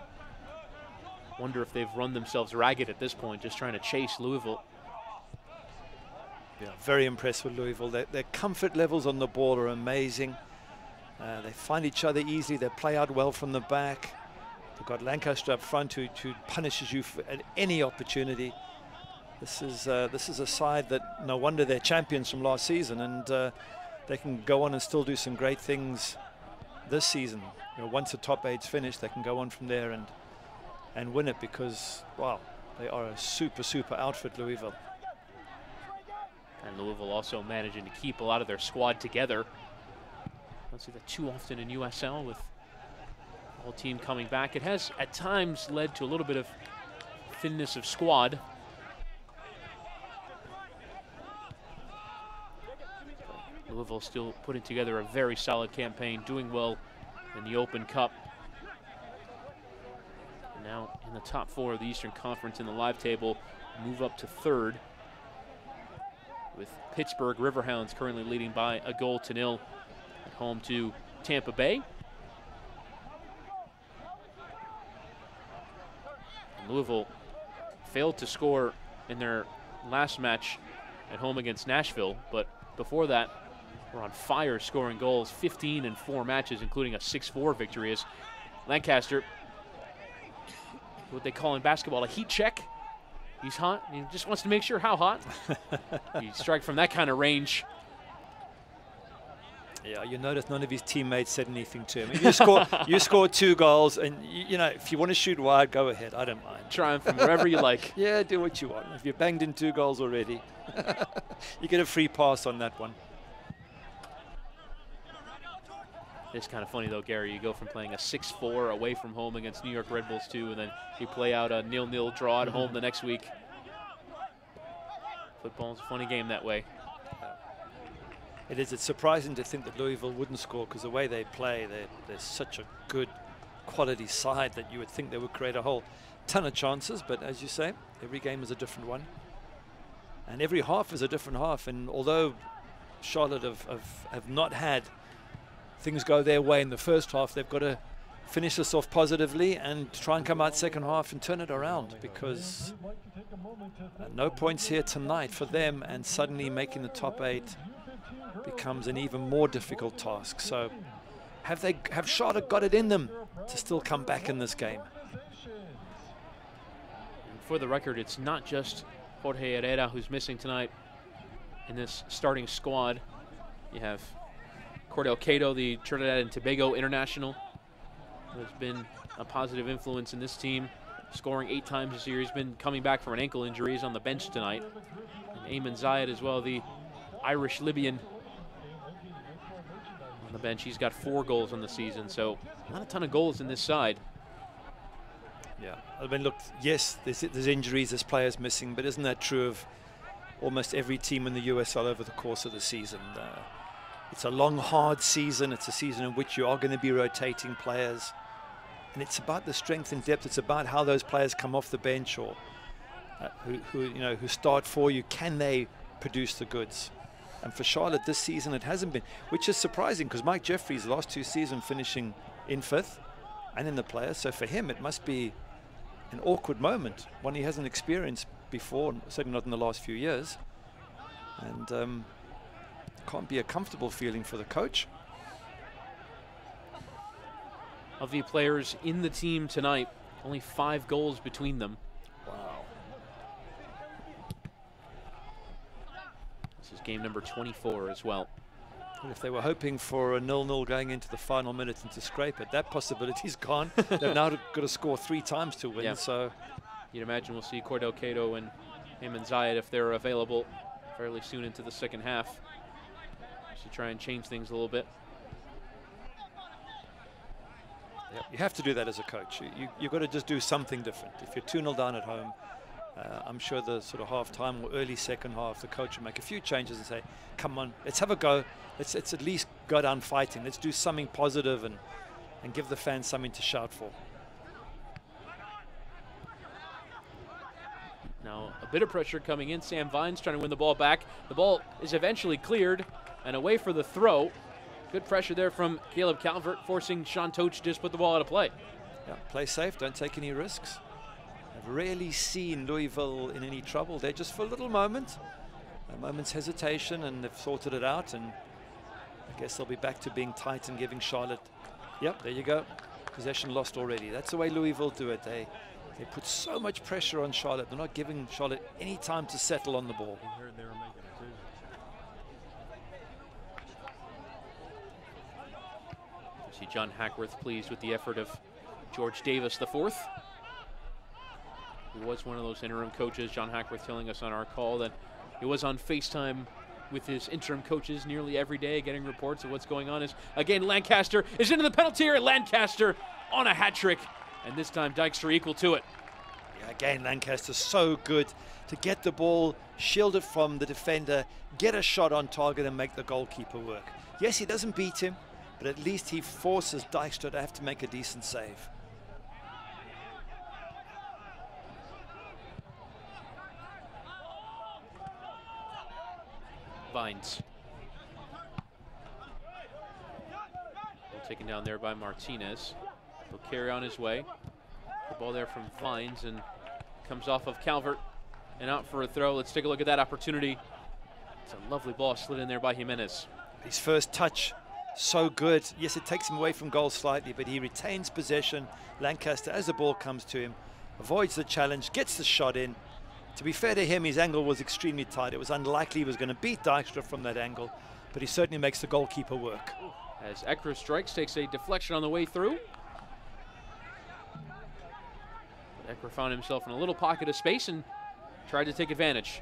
wonder if they've run themselves ragged at this point, just trying to chase Louisville. Yeah, very impressed with Louisville. Their comfort levels on the ball are amazing. They find each other easily. They play out well from the back. They've got Lancaster up front who punishes you at any opportunity. This is a side that no wonder they're champions from last season, and they can go on and still do some great things this season. You know, once the top 8's finished, they can go on from there and win it, because, wow, they are a super outfit, Louisville. And Louisville also managing to keep a lot of their squad together. Don't see that too often in USL with the whole team coming back. It has at times led to a little bit of thinness of squad. Louisville still putting together a very solid campaign, doing well in the Open Cup. And now in the top 4 of the Eastern Conference in the live table, move up to 3rd, with Pittsburgh Riverhounds currently leading by a goal to nil at home to Tampa Bay. And Louisville failed to score in their last match at home against Nashville, but before that, we're on fire scoring goals, 15 in 4 matches, including a 6-4 victory as Lancaster, what they call in basketball a heat check. He's hot. He just wants to make sure how hot. He strike from that kind of range. Yeah, you notice none of his teammates said anything to him. If you score 2 goals, and you know, if you want to shoot wide, go ahead. I don't mind. Try him from wherever you like. Yeah, do what you want. If you've banged in 2 goals already, you get a free pass on that one. It's kind of funny, though, Gary. You go from playing a 6-4 away from home against New York Red Bulls 2, and then you play out a 0-0 draw at home the next week. Football's a funny game that way. It is. It's surprising to think that Louisville wouldn't score, because the way they play, they're such a good quality side that you would think they would create a whole ton of chances. But as you say, every game is a different one. And every half is a different half. And although Charlotte have not had things go their way in the first half, they've got to finish this off positively and try and come out second half and turn it around, because no points here tonight for them, and suddenly making the top 8 becomes an even more difficult task. So have Charlotte got it in them to still come back in this game? And for the record, it's not just Jorge Herrera who's missing tonight in this starting squad. You have Cordell Cato, the Trinidad and Tobago international, who has been a positive influence in this team, scoring 8 times this year. He's been coming back from an ankle injury. He's on the bench tonight. And Ayman Zayed as well, the Irish-Libyan, on the bench. He's got 4 goals on the season, so not a ton of goals in this side. Yeah, I mean, look, yes, there's injuries, there's players missing, but isn't that true of almost every team in the USL over the course of the season? It's a long, hard season. It's a season in which you are going to be rotating players. And it's about the strength and depth. It's about how those players come off the bench, or who start for you. Can they produce the goods? And for Charlotte this season, it hasn't been, which is surprising, because Mike Jeffries, last 2 seasons, finishing in 5th and in the players. So for him, it must be an awkward moment, one he hasn't experienced before, certainly not in the last few years. And can't be a comfortable feeling for the coach. Of the players in the team tonight, only 5 goals between them. Wow. This is game number 24 as well. Well, if they were hoping for a 0-0 going into the final minutes and to scrape it, that possibility's gone. They've now got to score 3 times to win. Yeah. So you'd imagine we'll see Cordell Cato and Ayman Zayed, if they're available, fairly soon into the second half, to try and change things a little bit. Yep. You have to do that as a coach. You've got to just do something different. If you're 2-0 down at home, I'm sure the sort of half-time or early second half, the coach will make a few changes and say, come on, let's have a go. Let's at least go down fighting. Let's do something positive and give the fans something to shout for. Now a bit of pressure coming in. Sam Vines trying to win the ball back. The ball is eventually cleared and away for the throw. Good pressure there from Caleb Calvert, forcing Sean Toach to just put the ball out of play. Yeah, play safe, don't take any risks. I've rarely seen Louisville in any trouble there, just for a little moment. A moment's hesitation, and they've sorted it out, and I guess they'll be back to being tight and giving Charlotte. Yep, there you go. Possession lost already. That's the way Louisville do it. They put so much pressure on Charlotte. They're not giving Charlotte any time to settle on the ball. I heard they were making it too. You see John Hackworth pleased with the effort of George Davis IV. He was one of those interim coaches. John Hackworth telling us on our call that he was on FaceTime with his interim coaches nearly every day, getting reports of what's going on. As again, Lancaster is into the penalty area. Lancaster on a hat trick, and this time Dykstra equal to it. Yeah, again, Lancaster's so good to get the ball, shield it from the defender, get a shot on target, and make the goalkeeper work. Yes, he doesn't beat him, but at least he forces Dykstra to have to make a decent save. Vines. Taken down there by Martinez. He'll carry on his way. The ball there from Vines and comes off of Calvert and out for a throw. Let's take a look at that opportunity. It's a lovely ball slid in there by Jimenez. His first touch, so good. Yes, it takes him away from goal slightly, but he retains possession. Lancaster, as the ball comes to him, avoids the challenge, gets the shot in. To be fair to him, his angle was extremely tight. It was unlikely he was going to beat Dykstra from that angle, but he certainly makes the goalkeeper work. As Ekra strikes, takes a deflection on the way through. But Ekra found himself in a little pocket of space and tried to take advantage.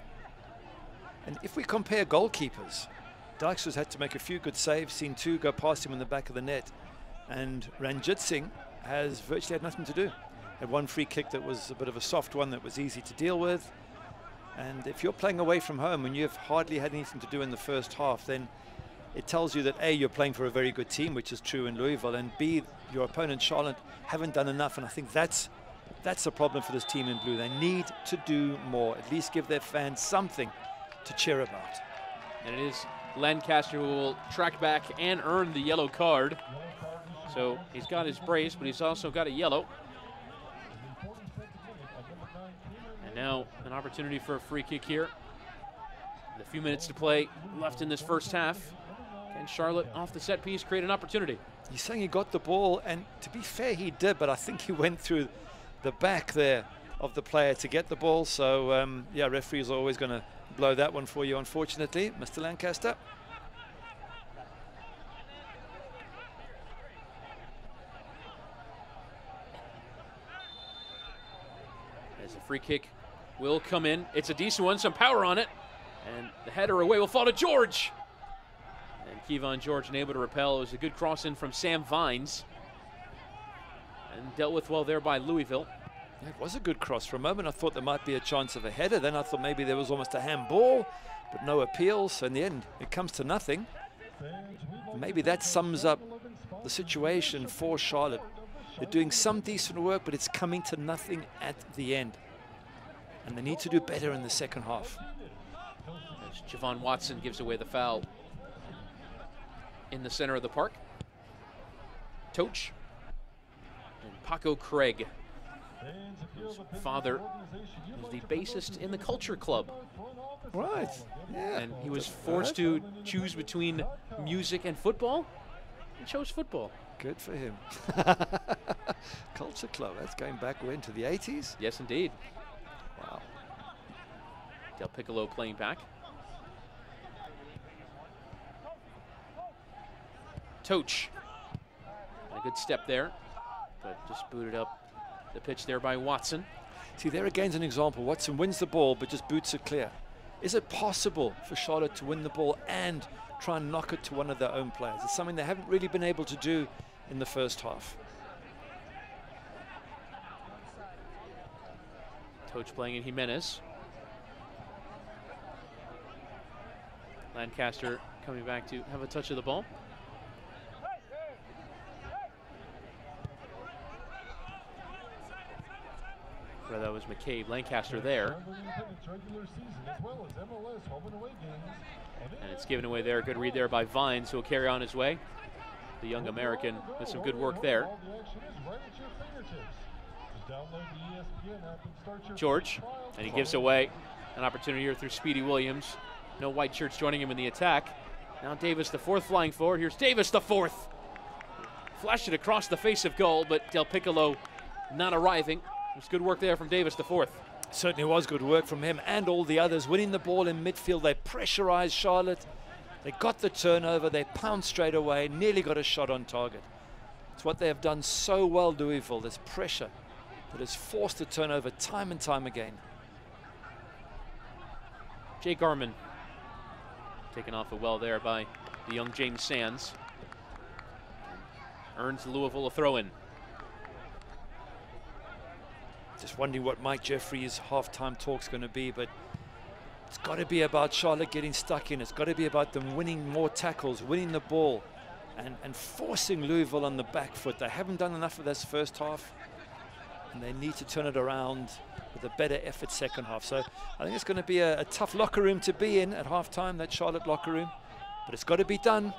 And if we compare goalkeepers, Dykstra's had to make a few good saves, seen two go past him in the back of the net, and Ranjit Singh has virtually had nothing to do. Had one free kick that was a bit of a soft one that was easy to deal with. And if you're playing away from home and you've hardly had anything to do in the first half, then it tells you that A, you're playing for a very good team, which is true in Louisville, and B, your opponent Charlotte haven't done enough. And I think that's the problem for this team in blue. They need to do more, at least give their fans something to cheer about. And it is Lancaster who will track back and earn the yellow card. So he's got his brace, but he's also got a yellow. And now an opportunity for a free kick here. With a few minutes to play left in this first half. Can Charlotte off the set piece create an opportunity? He's saying he got the ball, and to be fair, he did, but I think he went through the back there of the player to get the ball. So, yeah, referees are always going to blow that one for you, unfortunately, Mr. Lancaster. As a free kick will come in. It's a decent one, some power on it. And the header away will fall to George. And Kevon George unable to repel. It was a good cross in from Sam Vines. And dealt with well there by Louisville. Yeah, it was a good cross. For a moment I thought there might be a chance of a header. Then I thought maybe there was almost a handball, but no appeals. So in the end, it comes to nothing. Maybe that sums up the situation for Charlotte. They're doing some decent work, but it's coming to nothing at the end. And they need to do better in the second half. As Javon Watson gives away the foul in the center of the park. Toch and Paco Craig, whose father is the bassist in the Culture Club. Right. Yeah. And he was forced to choose between music and football. He chose football. Good for him. Culture Club, that's going back into the 80s? Yes, indeed. Wow. Del Piccolo playing back. Toch. And a good step there, but just booted up the pitch there by Watson. See, there again's an example. Watson wins the ball, but just boots it clear. Is it possible for Charlotte to win the ball and try and knock it to one of their own players? It's something they haven't really been able to do in the first half. Toch playing in Jimenez. Lancaster coming back to have a touch of the ball. That was McCabe. Lancaster there. And it's given away there. Good read there by Vines, who will carry on his way. The young American with some good work there. George, and he gives away an opportunity here through Speedy Williams. No white shirts joining him in the attack. Now Davis the fourth flying forward. Here's Davis the fourth. Flashed it across the face of goal, but Del Piccolo not arriving. It was good work there from Davis the fourth. Certainly was good work from him and all the others. Winning the ball in midfield, they pressurized Charlotte. They got the turnover, they pounced straight away, nearly got a shot on target. It's what they have done so well, Louisville, this pressure that has forced the turnover time and time again. Jake Arman taken off it well there by the young James Sands. Earns Louisville a throw-in. Just wondering what Mike Jeffrey's halftime talk's going to be, but it's got to be about Charlotte getting stuck in. It's got to be about them winning more tackles, winning the ball, and forcing Louisville on the back foot. They haven't done enough of this first half, and they need to turn it around with a better effort second half. So I think it's going to be a tough locker room to be in at halftime, that Charlotte locker room, but it's got to be done.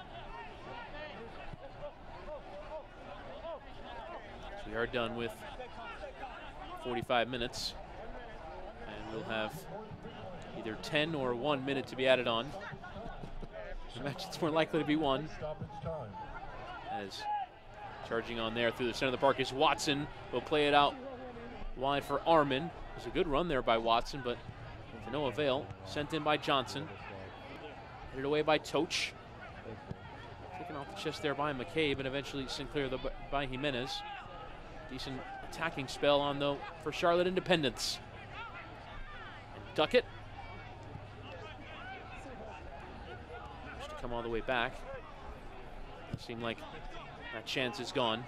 So we are done with 45 minutes, and we'll have either 10 or 1 minute to be added on. I imagine it's more likely to be 1. As charging on there through the center of the park is Watson. Will play it out wide for Arman. It was a good run there by Watson, but to no avail. Sent in by Johnson. Headed away by Toch. Taken off the chest there by McCabe, and eventually Sinclair by Jimenez. Decent attacking spell on, though, for Charlotte Independence. And Duckett. Just to come all the way back. It seemed like that chance is gone.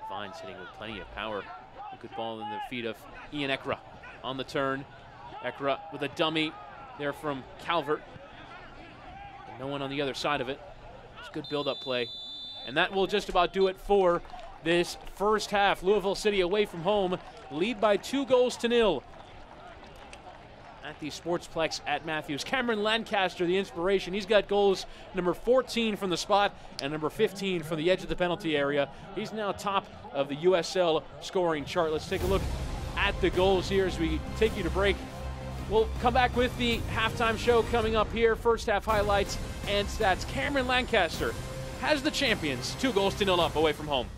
Vine's hitting with plenty of power. A good ball in the feet of Ian Ekra on the turn. Ekra with a dummy there from Calvert. And no one on the other side of it. It's good build-up play. And that will just about do it for this first half. Louisville City away from home, lead by 2-0 at the Sportsplex at Matthews. Cameron Lancaster, the inspiration. He's got goals number 14 from the spot and number 15 from the edge of the penalty area. He's now top of the USL scoring chart. Let's take a look at the goals here as we take you to break. We'll come back with the halftime show coming up here. First half highlights and stats. Cameron Lancaster has the champions 2-0 up away from home.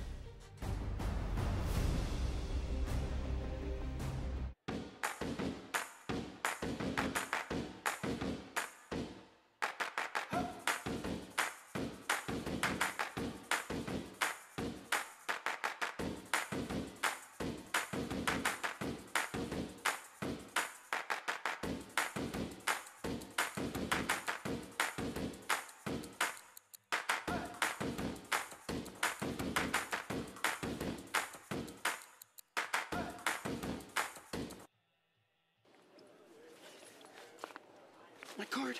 My card.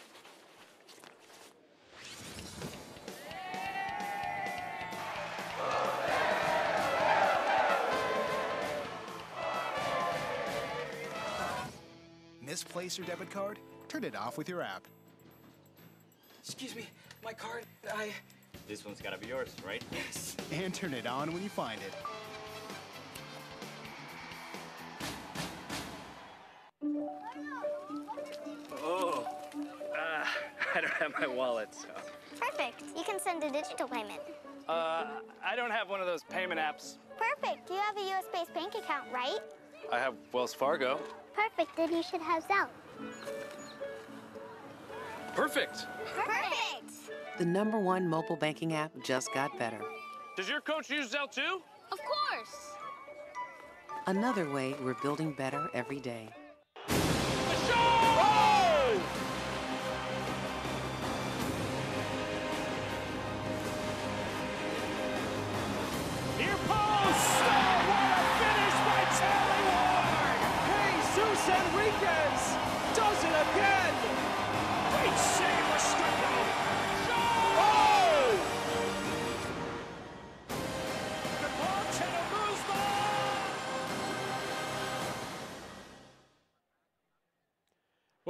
Misplace your debit card? Turn it off with your app. Excuse me, my card. This one's gotta be yours, right? Yes. And turn it on when you find it. Oh, I don't have my wallet, so. Perfect. You can send a digital payment. I don't have one of those payment apps. Perfect. You have a US-based bank account, right? I have Wells Fargo. Perfect. Then you should have Zelle. Perfect. Perfect. The #1 mobile banking app just got better. Does your coach use Zelle too? Of course. Another way we're building better every day. Near post! Oh, what a finish by Charlie Ward! Jesus Enriquez does it again! Great save for Strippo! Oh! The ball to Louisville!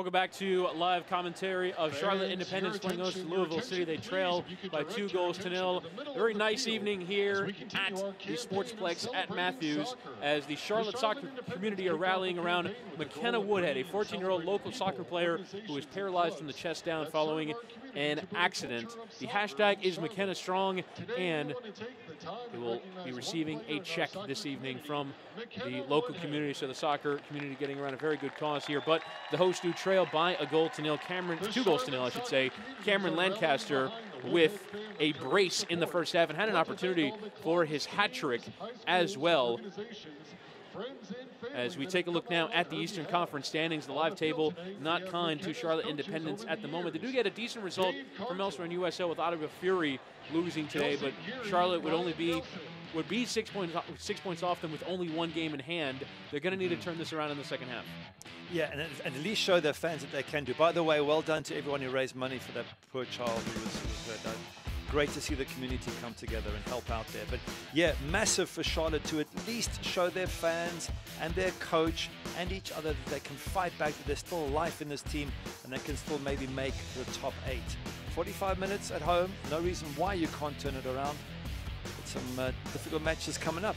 Welcome back to live commentary of Charlotte Independence playing host to Louisville City. They trail by 2-0. A very nice evening here at the Sportsplex at Matthews as the Charlotte soccer community are rallying around McKenna Woodhead, a 14-year-old local soccer player who was paralyzed from the chest down following an accident. The hashtag is McKenna Strong, and he will be receiving a check this evening from the local community, so the soccer community getting around a very good cause here. But the hosts do trail by 1-0. 2 goals to nil, I should say. Cameron Lancaster with a brace in the first half and had an opportunity for his hat trick as well. As we take a look now at the Eastern Conference standings, the live table not kind to Charlotte Independence at the moment. They do get a decent result from elsewhere in USL with Ottawa Fury losing today, but Charlotte would be 6 points off them with only one game in hand. They're going to need to turn this around in the second half. Yeah, and at least show their fans that they can do. By the way, well done to everyone who raised money for that poor child who was hurt. Great to see the community come together and help out there. But yeah, massive for Charlotte to at least show their fans and their coach and each other that they can fight back, that there's still life in this team and they can still maybe make the top 8. 45 minutes at home, no reason why you can't turn it around. But some difficult matches coming up.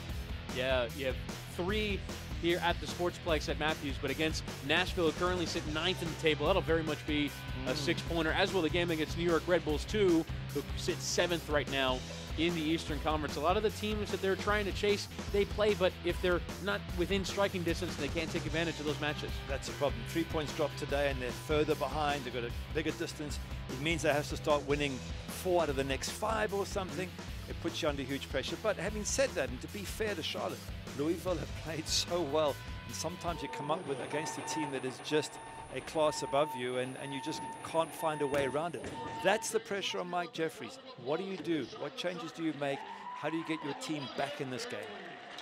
Yeah, you have 3 here at the Sportsplex at Matthews, but against Nashville, who currently sit 9th in the table. That'll very much be a 6-pointer, as will the game against New York Red Bulls 2, who sit 7th right now in the Eastern Conference. A lot of the teams that they're trying to chase, they play, but if they're not within striking distance, they can't take advantage of those matches. That's a problem. 3 points dropped today, and they're further behind. They've got a bigger distance. It means they have to start winning 4 out of the next 5 or something. It puts you under huge pressure. But having said that, and to be fair to Charlotte, Louisville have played so well, and sometimes you come up with against a team that is just a class above you, and you just can't find a way around it. That's the pressure on Mike Jeffries. What do you do? What changes do you make? How do you get your team back in this game?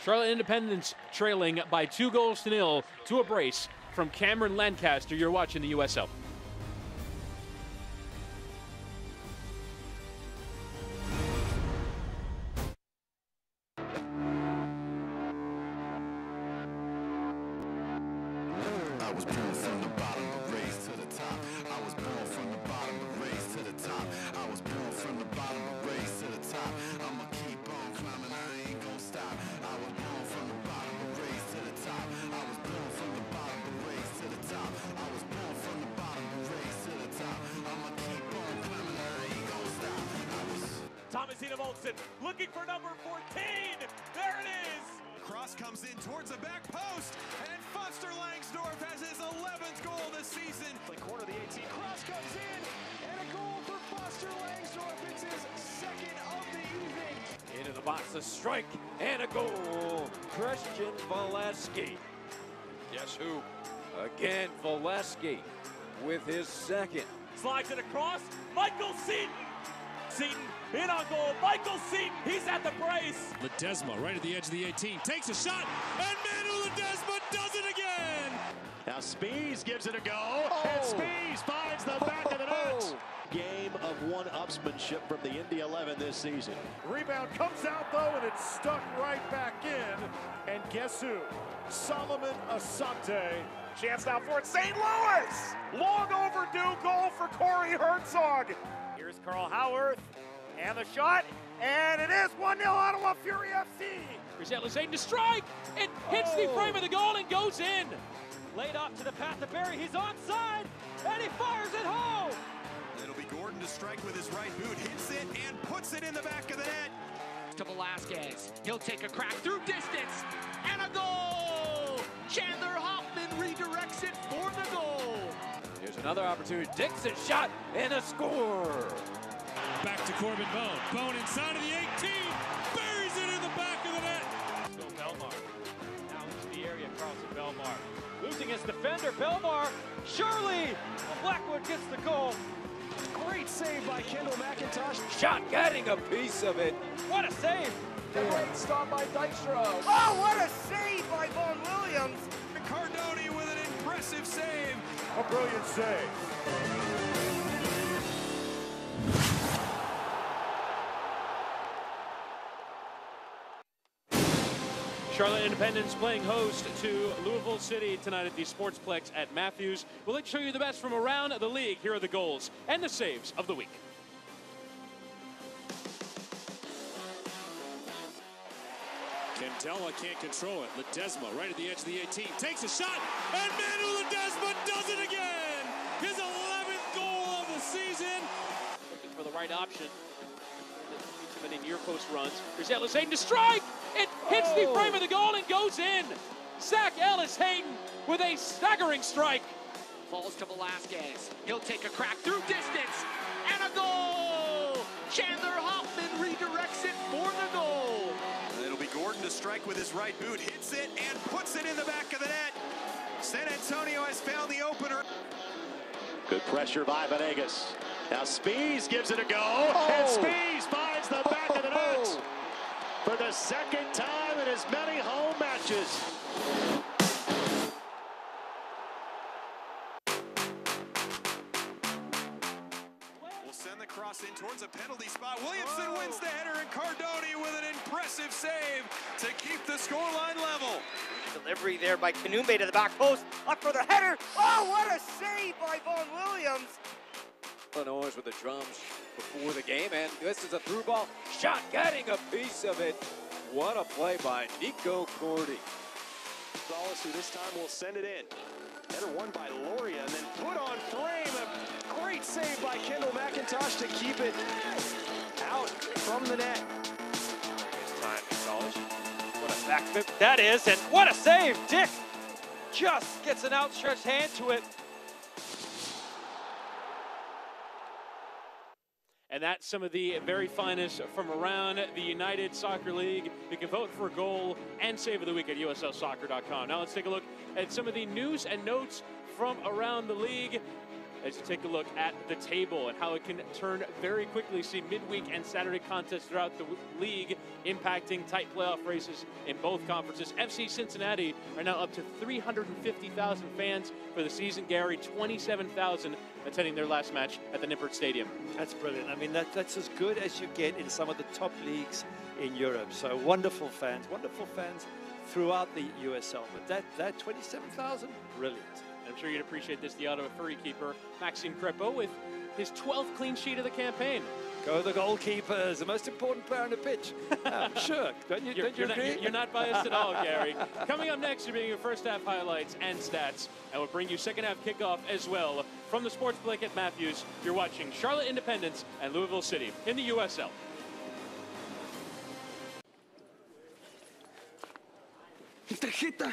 Charlotte Independence trailing by 2-0 to a brace from Cameron Lancaster. You're watching the USL. I was born from the bottom, but raised to the top. I was born from the bottom, but raised to the top. I was born from the bottom, but raised to the top. I'ma keep on climbing, I ain't gonna stop. I was born from the bottom, but raised to the top. I was born from the bottom, but raised to the top. I was born from the bottom, but raised to the top. I'ma keep on climbing, I ain't gonna stop. Thomasina Volkson looking for number 14. There it is. Cross comes in towards the back post, and Foster Langsdorff has his 11th goal this season. The corner of the 18. Cross comes in, and a goal for Foster Langsdorff. It's his 2nd of the evening. Into the box, a strike, and a goal. Christian Valesky. Guess who? Again, Valesky with his 2nd. Slides it across, Michael Seaton. Seaton in on goal. Michael Seaton, he's at the brace. Ledesma right at the edge of the 18, takes a shot, and Manu Ledesma does it again! Now Spies gives it a go, and Spies finds the back of the net. Game of one-upsmanship from the Indy 11 this season. Rebound comes out, though, and it's stuck right back in. And guess who? Solomon Asante. Chance now for it, St. Louis! Long overdue goal for Corey Herzog. Here's Carl Howarth, and the shot, and it is 1-0 Ottawa Fury FC. Grisette Lazane to strike. It hits the frame of the goal and goes in. Laid off to the path of Barry, he's onside, and he fires it home. It'll be Gordon to strike with his right boot, hits it, and puts it in the back of the net. To Velasquez, he'll take a crack through distance, and a goal! Chandler Hoffman redirects it for the goal. Here's another opportunity, Dixon shot, and a score. Back to Corbin Bone. Bone inside of the 18, buries it in the back of the net. Still Belmar, now into the area, Carlson Belmar. Losing his defender, Belmar, Shirley, Blackwood gets the goal. Great save by Kendall McIntosh. Shot getting a piece of it. What a save. Great stop by Dykstra. Oh, what a save by Vaughn Williams. Cardoni with an impressive save. A brilliant save. Charlotte Independence playing host to Louisville City tonight at the Sportsplex at Matthews. We'll let you show you the best from around the league. Here are the goals and the saves of the week. Cantella can't control it. Ledesma right at the edge of the 18. Takes a shot, and Manu Ledesma does it again! His 11th goal of the season! Looking for the right option. Too many near post runs. Here's Ellis Hayden to strike! It hits the frame of the goal and goes in! Zach Ellis Hayden with a staggering strike. Falls to Velasquez. He'll take a crack through distance, and a goal! Chandler Hoffman redirects it for the goal. It'll be Gordon to strike with his right boot, hits it, and puts it in the back of the net. San Antonio has found the opener. Good pressure by Venegas. Now Spees gives it a go, and Spees finds the back of the net for the second time in as many home matches. Will send the cross in towards a penalty spot. Williamson wins the header, and Cardoni with an impressive save to keep the scoreline level. Delivery there by Kanumbe to the back post. Up for the header. Oh, what a save by Vaughn Williams. Illinois with the drums before the game, and this is a through ball. Shot getting a piece of it. What a play by Nico Cordy. Gonzalez, who this time will send it in. Header won by Loria, and then put on frame. A great save by Kendall McIntosh to keep it out from the net. This time, Gonzalez. What a back flip that is, and what a save. Dick just gets an outstretched hand to it. And that's some of the very finest from around the United Soccer League. You can vote for a goal and save of the week at uslsoccer.com. Now let's take a look at some of the news and notes from around the league as you take a look at the table and how it can turn very quickly. See midweek and Saturday contests throughout the league impacting tight playoff races in both conferences. FC Cincinnati are now up to 350,000 fans for the season. Gary, 27,000 attending their last match at the Nippert Stadium. That's brilliant. I mean, that's as good as you get in some of the top leagues in Europe. So wonderful fans throughout the USL. But that 27,000, brilliant. I'm sure you'd appreciate this, the Ottawa Furry keeper, Maxime Crepeau, with his 12th clean sheet of the campaign. Go the goalkeepers, the most important player on the pitch. Sure, don't you agree? You're not biased at all, Gary. Coming up next, you're bringing your first half highlights and stats, and we'll bring you second half kickoff as well. From the Sportsplex at Matthews, you're watching Charlotte Independence and Louisville City in the USL. Tarjeta.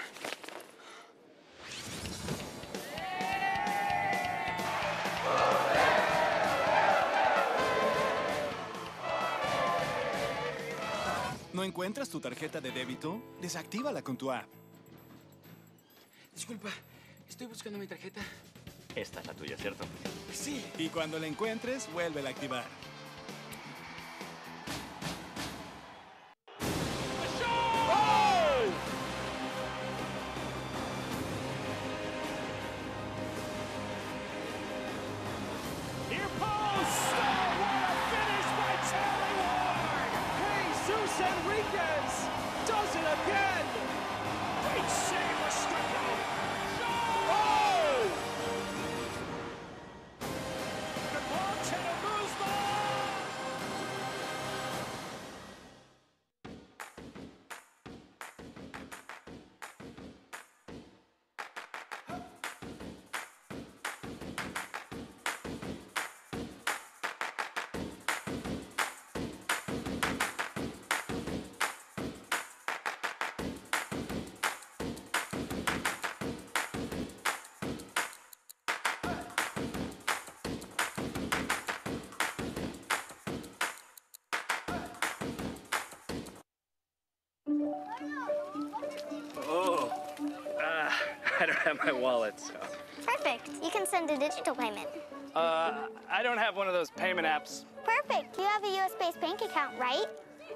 ¿No encuentras tu tarjeta de débito? Desactívala con tu app. Disculpa, estoy buscando mi tarjeta. Esta es la tuya, ¿cierto? Sí. Y cuando la encuentres, vuélvela a activar. Enriquez does it again. Great save by Stryko. Oh! The ball to I don't have my wallet, so. Perfect. You can send a digital payment. I don't have one of those payment apps. Perfect. You have a US-based bank account, right?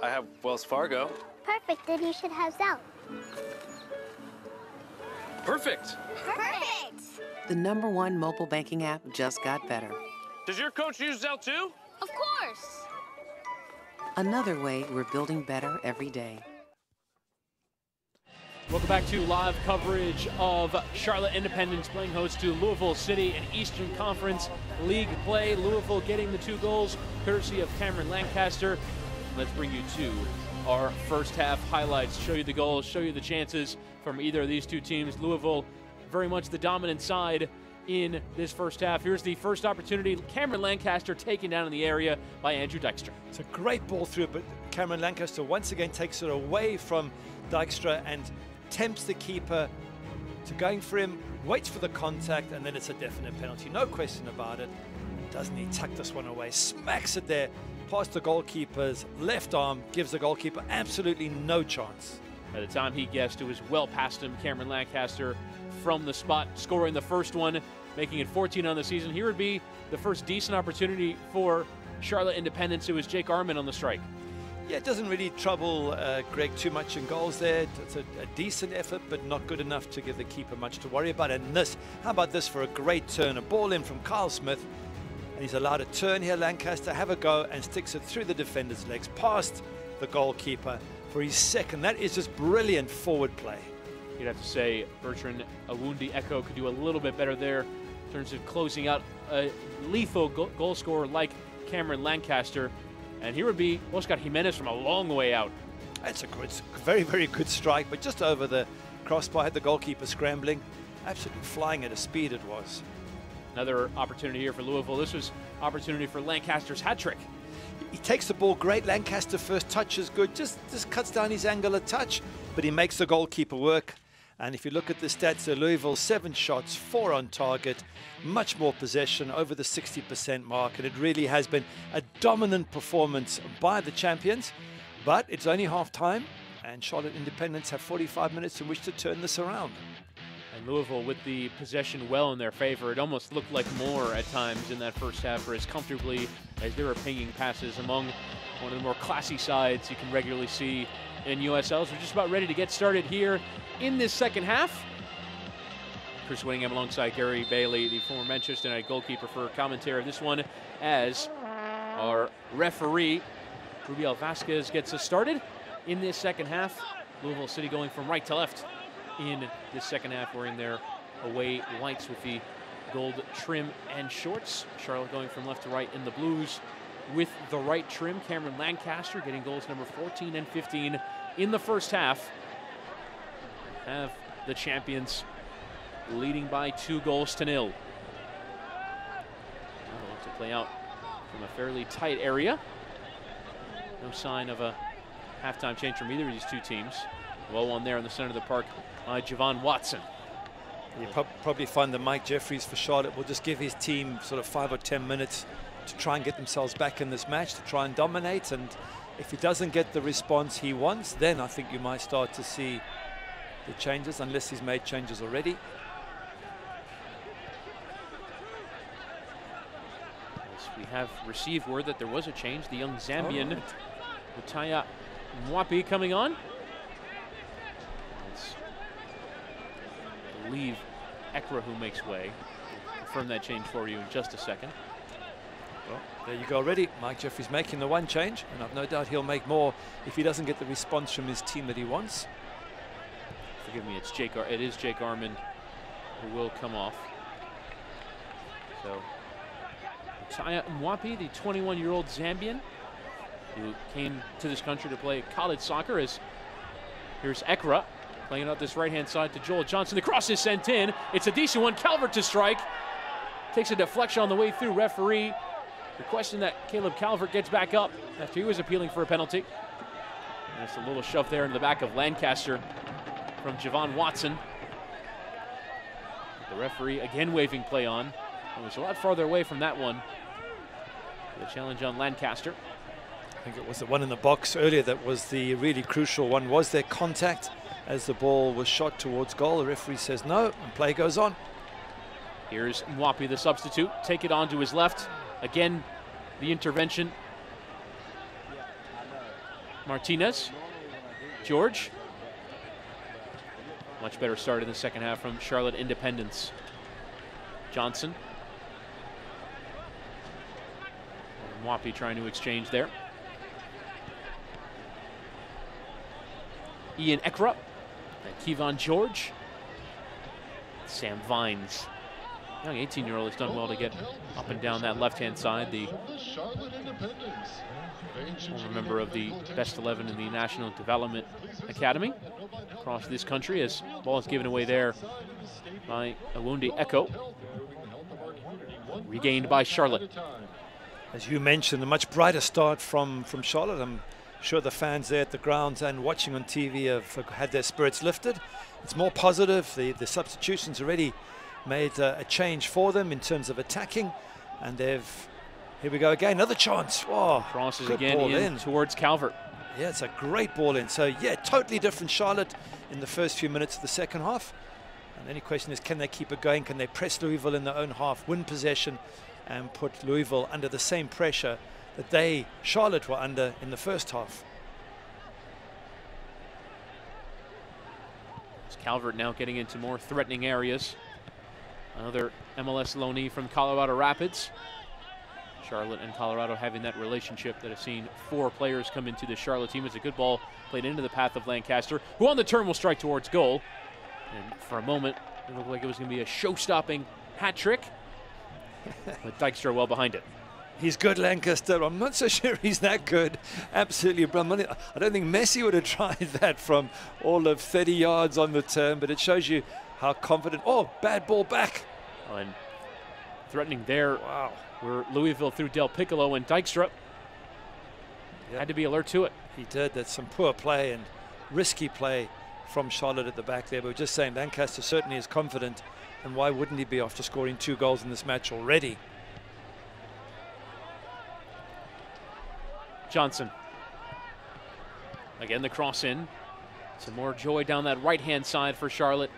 I have Wells Fargo. Perfect. Then you should have Zelle. Perfect. Perfect. The #1 mobile banking app just got better. Does your coach use Zelle too? Of course. Another way we're building better every day. Welcome back to live coverage of Charlotte Independence playing host to Louisville City in Eastern Conference League play. Louisville getting the 2 goals, courtesy of Cameron Lancaster. Let's bring you to our first half highlights, show you the goals, show you the chances from either of these two teams. Louisville very much the dominant side in this first half. Here's the first opportunity. Cameron Lancaster taken down in the area by Andrew Dykstra. It's a great ball through, but Cameron Lancaster once again takes it away from Dykstra and tempts the keeper to going for him, waits for the contact, and then it's a definite penalty. No question about it. Doesn't he tuck this one away? Smacks it there past the goalkeeper's left arm, gives the goalkeeper absolutely no chance. By the time he guessed, it was well past him. Cameron Lancaster from the spot, scoring the first one, making it 14 on the season. Here would be the first decent opportunity for Charlotte Independence. It was Jake Arman on the strike. Yeah, it doesn't really trouble Greg too much in goals there. It's a decent effort, but not good enough to give the keeper much to worry about. And this, how about this for a great turn? A ball in from Kyle Smith, and he's allowed a turn here. Lancaster have a go and sticks it through the defender's legs, past the goalkeeper for his second. That is just brilliant forward play. You'd have to say Bertrand Awundi Echo could do a little bit better there in terms of closing out a lethal goal scorer like Cameron Lancaster. And here would be Oscar Jimenez from a long way out. That's a good, very, very good strike, but just over the crossbar, had the goalkeeper scrambling. Absolutely flying at a speed it was. Another opportunity here for Louisville. This was opportunity for Lancaster's hat trick. He takes the ball great. Lancaster first touch is good. Just cuts down his angle a touch, but he makes the goalkeeper work. And if you look at the stats, Louisville 7 shots, 4 on target, much more possession, over the 60% mark, and it really has been a dominant performance by the champions. But it's only half time, and Charlotte Independence have 45 minutes in which to turn this around. And Louisville with the possession well in their favor. It almost looked like more at times in that first half, or as comfortably as they were pinging passes among one of the more classy sides you can regularly see in USLs. We're just about ready to get started here in this second half. Chris Whittingham alongside Gary Bailey, the former Manchester United goalkeeper, for commentary of this one, as our referee, Rubiel Vasquez, gets us started in this second half. Louisville City going from right to left in this second half, wearing their away whites with the gold trim and shorts. Charlotte going from left to right in the blues with the right trim. Cameron Lancaster getting goals number 14 and 15 in the first half. Have the champions leading by 2-0. That'll look to play out from a fairly tight area. No sign of a halftime change from either of these two teams. Well, one there in the center of the park by Javon Watson. You probably find that Mike Jeffries for Charlotte will just give his team sort of 5 or 10 minutes to try and get themselves back in this match, to try and dominate. And if he doesn't get the response he wants, then I think you might start to see the changes, unless he's made changes already. Yes, we have received word that there was a change. The young Zambian, Utaya Mwapi, coming on. It's, I believe, Ekra who makes way. I'll confirm that change for you in just a second. Well, there you go already. Mike Jeffries making the one change, and I've no doubt he'll make more if he doesn't get the response from his team that he wants. Forgive me, it is Jake Arman who will come off. So, Utaya Mwapi, the 21-year-old Zambian who came to this country to play college soccer. As here's Ekra playing out this right-hand side to Joel Johnson. The cross is sent in. It's a decent one. Calvert to strike. Takes a deflection on the way through. Referee requesting that Caleb Calvert gets back up after he was appealing for a penalty. And it's a little shove there in the back of Lancaster from Javon Watson. The referee again waving play on. It was a lot farther away from that one. The challenge on Lancaster. I think it was the one in the box earlier that was the really crucial one. Was there contact as the ball was shot towards goal? The referee says no, and play goes on. Here's Mwapi, the substitute. Take it on to his left. Again, the intervention. Martinez. George. Much better start in the second half from Charlotte Independence. Johnson. And Mwapi trying to exchange there. Ian Ekra And Kevon George. Sam Vines. Young 18-year-old has done well to get up and down that left-hand side. The former member of the best 11 in the National Development Academy across this country, as ball is given away there by Awundi Echo. Regained by Charlotte. As you mentioned, a much brighter start from Charlotte. I'm sure the fans there at the grounds and watching on TV have had their spirits lifted. It's more positive. The substitutions already made a change for them in terms of attacking, and they've, here we go again, another chance. Oh, crosses again in towards Calvert. Yeah, it's a great ball in. So yeah, totally different Charlotte in the first few minutes of the second half. And the only question is, can they keep it going? Can they press Louisville in their own half, win possession, and put Louisville under the same pressure that Charlotte were under in the first half? Calvert now getting into more threatening areas. Another MLS loanee from Colorado Rapids. Charlotte and Colorado having that relationship that has seen 4 players come into the Charlotte team. It's a good ball played into the path of Lancaster, who on the turn will strike towards goal. And for a moment, it looked like it was going to be a show-stopping hat trick. But Dykstra well behind it. He's good, Lancaster. I'm not so sure he's that good. Absolutely brilliant. I don't think Messi would have tried that from all of 30 yards on the turn, but it shows you how confident. Oh, bad ball back. Oh, and threatening there. Wow. Where Louisville threw Del Piccolo, and Dykstra had to be alert to it. He did. That's some poor play and risky play from Charlotte at the back there. But we're just saying Lancaster certainly is confident, and why wouldn't he be after scoring 2 goals in this match already? Johnson. Again, the cross in. Some more joy down that right-hand side for Charlotte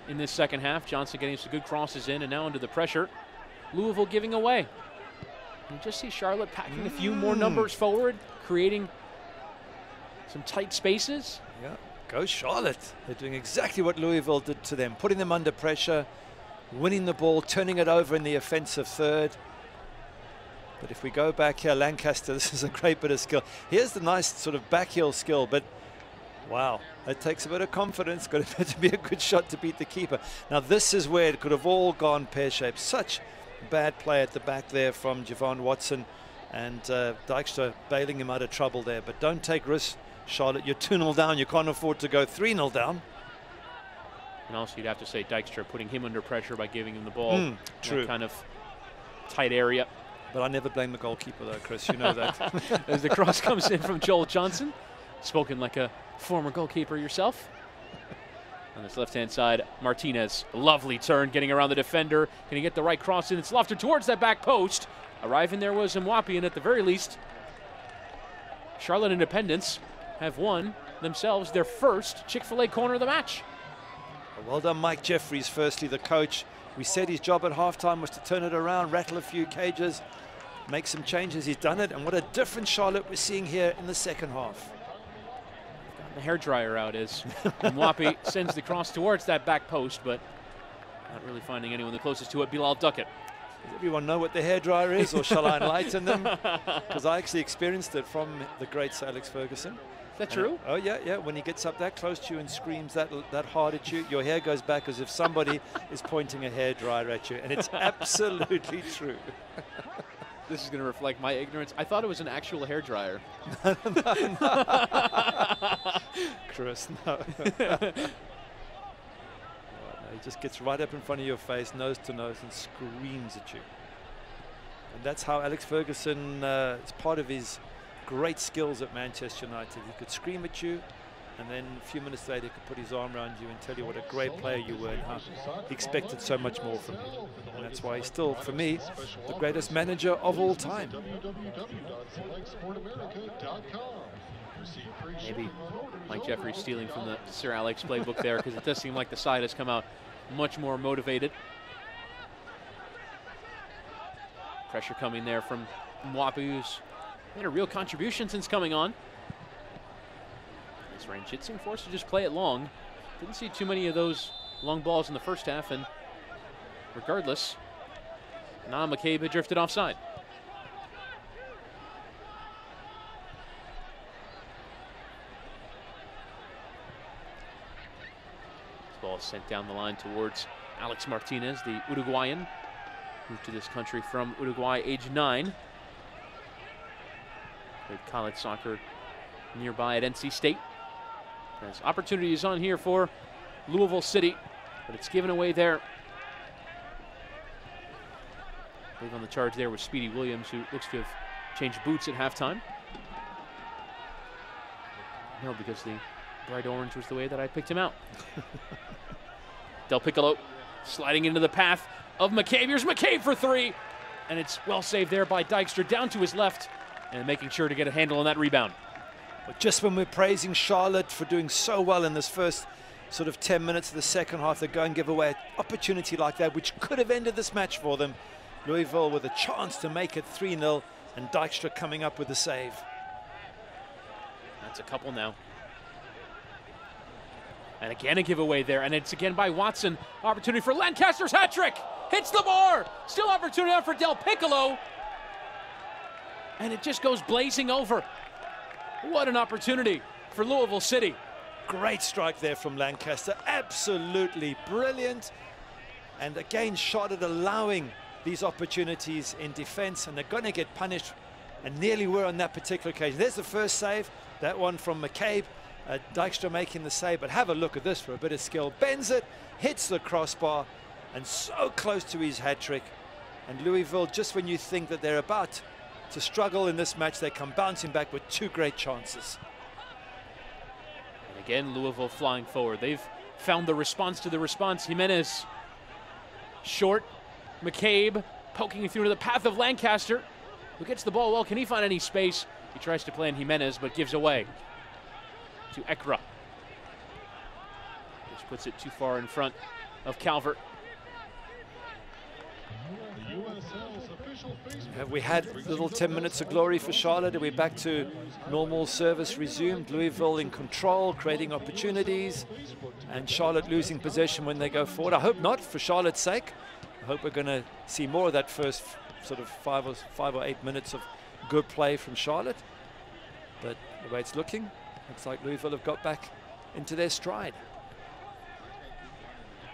in this second half. Johnson getting some good crosses in, and now under the pressure. Louisville giving away. You just see Charlotte packing a few more numbers forward, creating some tight spaces. Yeah, go Charlotte. They're doing exactly what Louisville did to them, putting them under pressure, winning the ball, turning it over in the offensive third. But if we go back here, Lancaster, this is a great bit of skill. Here's the nice sort of back heel skill, but wow, it takes a bit of confidence. Got to be a good shot to beat the keeper. Now this is where it could have all gone pear-shaped. Such bad play at the back there from Javon Watson, and Dykstra bailing him out of trouble there. But don't take risks, Charlotte. You're 2-0 down. You can't afford to go 3-0 down. And also you'd have to say Dykstra putting him under pressure by giving him the ball. True. Kind of tight area. But I never blame the goalkeeper though, Chris, you know that. As the cross comes in from Joel Johnson, spoken like a former goalkeeper yourself. On this left-hand side, Martinez, lovely turn, getting around the defender. Can he get the right cross in? It's lofted towards that back post. Arriving there was Mwapi, and at the very least, Charlotte Independence have won themselves their first Chick-fil-A corner of the match. Well done, Mike Jeffries, firstly, the coach. We said his job at halftime was to turn it around, rattle a few cages, make some changes. He's done it, and what a different Charlotte we're seeing here in the second half. Got the hairdryer out as Mwapi sends the cross towards that back post, but not really finding anyone the closest to it. Bilal Duckett. Does everyone know what the hairdryer is, or shall I enlighten them? Because I actually experienced it from the great Sir Alex Ferguson. Is that true? Oh yeah. When he gets up that close to you and screams that hard at you, your hair goes back as if somebody is pointing a hairdryer at you, and it's absolutely true. This is going to reflect my ignorance. I thought it was an actual hairdryer. No. Chris, no. He just gets right up in front of your face, nose to nose, and screams at you. And that's how Alex Ferguson, it's part of his great skills at Manchester United. He could scream at you, and then a few minutes later he could put his arm around you and tell you what a great player you were and how he expected so much more from you. And that's why he's still, for me, the greatest manager of all time. Maybe Mike Jeffries stealing from the Sir Alex playbook there, because it does seem like the side has come out much more motivated. Pressure coming there from Mwapi, who's made a real contribution since coming on. As Ranjitsingh forced to just play it long. Didn't see too many of those long balls in the first half, and regardless, McCabe had drifted offside. sent down the line towards Alex Martinez, the Uruguayan. Moved to this country from Uruguay, age 9. Played college soccer nearby at NC State. There's opportunities on here for Louisville City, but it's given away there. I believe on the charge there was Speedy Williams, who looks to have changed boots at halftime. No, because the bright orange was the way that I picked him out. Del Piccolo sliding into the path of McCabe. Here's McCabe for 3, and it's well saved there by Dykstra, down to his left and making sure to get a handle on that rebound. But just when we're praising Charlotte for doing so well in this first sort of 10 minutes of the second half, they go and give away an opportunity like that, which could have ended this match for them. Louisville with a chance to make it 3-0, and Dykstra coming up with the save. That's a couple now. And again a giveaway there, and it's again by Watson. Opportunity for Lancaster's hat trick. Hits the bar. Still opportunity out for Del Piccolo. And it just goes blazing over. What an opportunity for Louisville City. Great strike there from Lancaster. Absolutely brilliant. And again, Charlotte allowing these opportunities in defense, and they're going to get punished, and nearly were on that particular occasion. There's the first save, that one from McCabe. Dykstra making the save, but have a look at this for a bit of skill. Bends it, hits the crossbar, and so close to his hat trick. And Louisville, just when you think that they're about to struggle in this match, they come bouncing back with 2 great chances. And again, Louisville flying forward. They've found the response to the response. Jimenez, short. McCabe poking through to the path of Lancaster, who gets the ball well. Can he find any space? He tries to play in Jimenez, but gives away to Ekra. Just puts it too far in front of Calvert. Have we had little 10 minutes of glory for Charlotte? Are we back to normal service resumed? Louisville in control, creating opportunities, and Charlotte losing possession when they go forward. I hope not, for Charlotte's sake. I hope we're going to see more of that first sort of 5 or 8 minutes of good play from Charlotte. But the way it's looking, looks like Louisville have got back into their stride.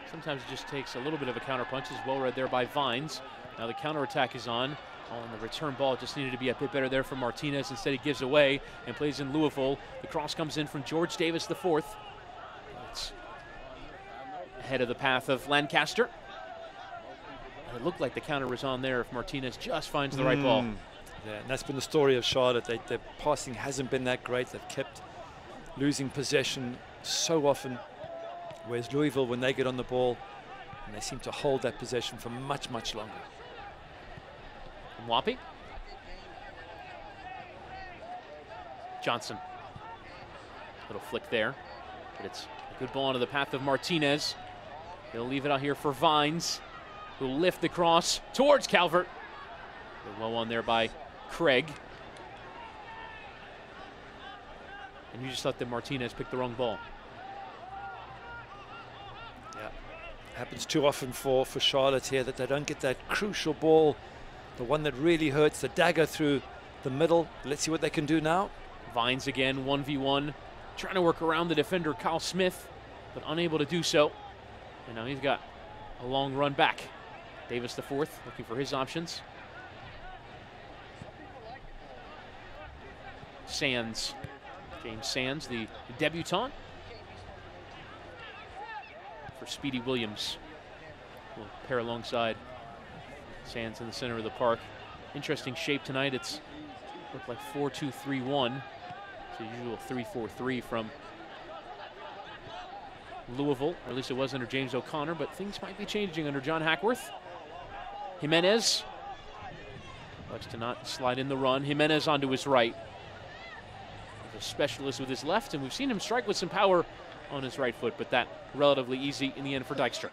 Sometimes it just takes a little bit of a counterpunch. Is well read there by Vines. Now the counterattack is on. The return ball just needed to be a bit better there for Martinez. Instead he gives away and plays in Louisville. The cross comes in from George Davis IV. It's ahead of the path of Lancaster. And it looked like the counter was on there if Martinez just finds the right ball. Yeah, and that's been the story of Charlotte. Their passing hasn't been that great. They've kept losing possession so often. Whereas Louisville, when they get on the ball, and they seem to hold that possession for much, much longer. Mwapi. Johnson. Little flick there, but it's a good ball into the path of Martinez. He'll leave it out here for Vines, who'll lift the cross towards Calvert. Good low on there by Craig. And you just thought that Martinez picked the wrong ball. Yeah, happens too often for Charlotte here, that they don't get that crucial ball, the one that really hurts, the dagger through the middle. Let's see what they can do now. Vines again, 1v1, trying to work around the defender Kyle Smith, but unable to do so. And now he's got a long run back. Davis IV looking for his options. Sands, James Sands, the debutant. For Speedy Williams. We'll pair alongside Sands in the center of the park. Interesting shape tonight. It's looked like 4-2-3-1. It's the usual 3-4-3 from Louisville, or at least it was under James O'Connor, but things might be changing under John Hackworth. Jimenez likes to not slide in the run. Jimenez onto his right. He's a specialist with his left, and we've seen him strike with some power on his right foot, but that relatively easy in the end for Dykstra.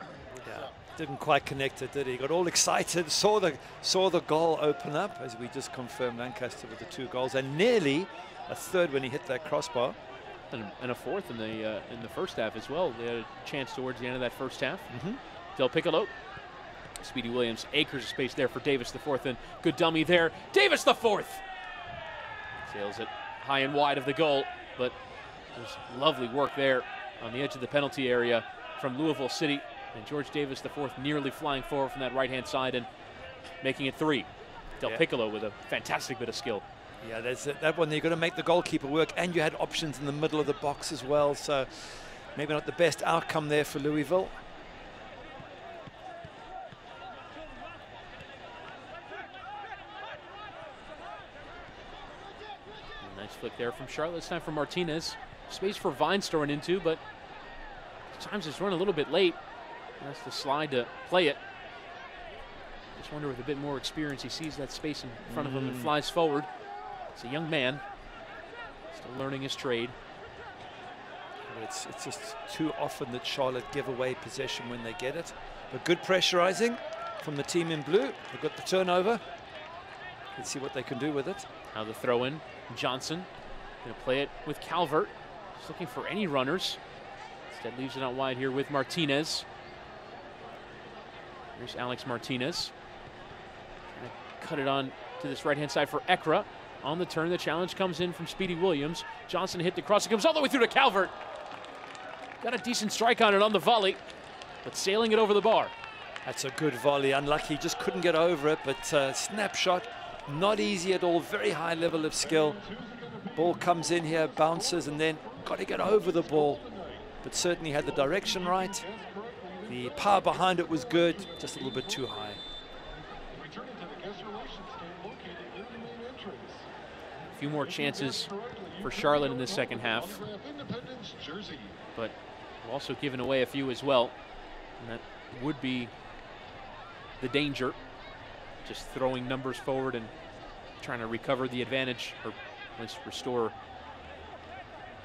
Yeah, didn't quite connect it, did he? Got all excited, saw the goal open up, as we just confirmed Lancaster with the 2 goals, and nearly a third when he hit that crossbar. And a fourth in the first half as well. They had a chance towards the end of that first half. Del Piccolo. Speedy Williams, acres of space there for Davis IV, and good dummy there. Davis IV! Sails it high and wide of the goal, but there's lovely work there on the edge of the penalty area from Louisville City. And George Davis IV nearly flying forward from that right-hand side and making it 3. Del Piccolo with a fantastic bit of skill. Yeah, there's that one. You're going to make the goalkeeper work, and you had options in the middle of the box as well. So maybe not the best outcome there for Louisville. Nice flick there from Charlotte. It's time for Martinez. Space for Vines to run into, but sometimes it's run a little bit late. That's the slide to play it. Just wonder with a bit more experience, he sees that space in front of him and flies forward. It's a young man, still learning his trade. It's just too often that Charlotte give away possession when they get it. But good pressurizing from the team in blue. They've got the turnover. Let's see what they can do with it. Now the throw in. Johnson going to play it with Calvert. Just looking for any runners. Instead leaves it out wide here with Martinez. Here's Alex Martinez. Trying to cut it on to this right-hand side for Ekra. On the turn, the challenge comes in from Speedy Williams. Johnson hit the cross. It comes all the way through to Calvert. Got a decent strike on it on the volley, but sailing it over the bar. That's a good volley. Unlucky, just couldn't get over it, but snapshot, not easy at all. Very high level of skill. Ball comes in here, bounces, and then got to get over the ball. But certainly had the direction right. The power behind it was good, just a little bit too high. A few more chances for Charlotte in the second half, but also given away a few as well. And that would be the danger, just throwing numbers forward and trying to recover the advantage, or at least restore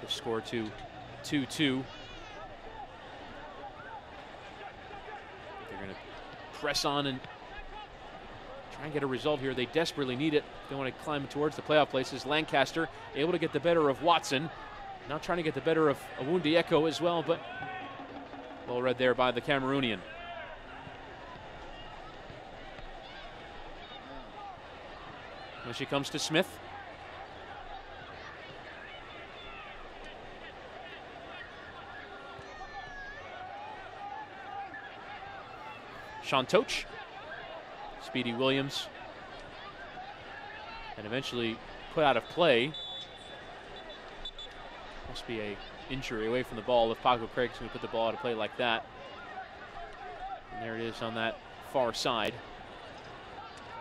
the score to 2-2. They're going to press on and try and get a result here. They desperately need it. They want to climb towards the playoff places. Lancaster able to get the better of Watson. Now trying to get the better of Awundi Echo as well, but well read there by the Cameroonian. When she comes to Smith. Shantoch. Speedy Williams. And eventually put out of play. Must be a injury away from the ball if Paco Craig's going to put the ball out of play like that. And there it is on that far side.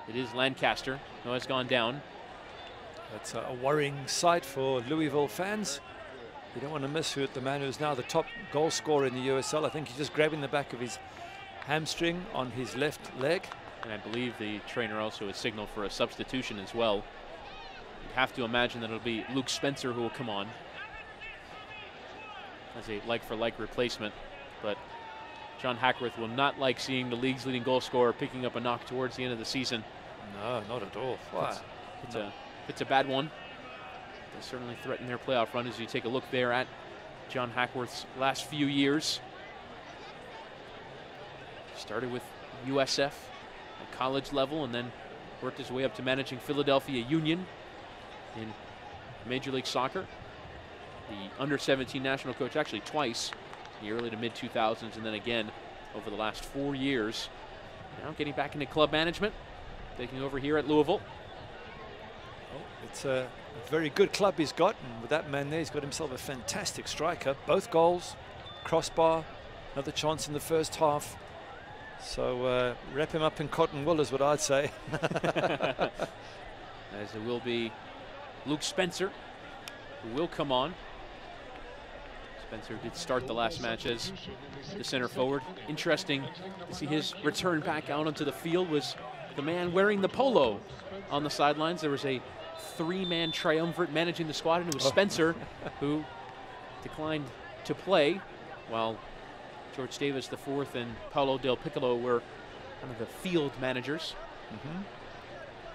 It is Lancaster who has gone down. That's a worrying sight for Louisville fans. You don't want to miss the man who's now the top goal scorer in the USL. I think he's just grabbing the back of his hamstring on his left leg. And I believe the trainer also has signaled for a substitution as well. You'd have to imagine that it'll be Luke Spencer who will come on as a like-for-like replacement. But John Hackworth will not like seeing the league's leading goal scorer picking up a knock towards the end of the season. No, not at all. Wow. It's a bad one. They certainly threaten their playoff run as you take a look there at John Hackworth's last few years. Started with USF at college level and then worked his way up to managing Philadelphia Union in Major League Soccer. The under-17 national coach actually twice, in the early to mid-2000s and then again over the last 4 years. Now getting back into club management, taking over here at Louisville. Oh, it's a very good club he's got, and with that man there, he's got himself a fantastic striker. Both goals, crossbar, another chance in the first half. So wrap him up in cotton wool is what I'd say. As it will be Luke Spencer who will come on. Spencer did start the last match as the center forward. Interesting to see his return back out onto the field was the man wearing the polo on the sidelines. There was a three-man triumvirate managing the squad, and it was Spencer who declined to play, while George Davis IV and Paulo Del Piccolo were kind of the field managers.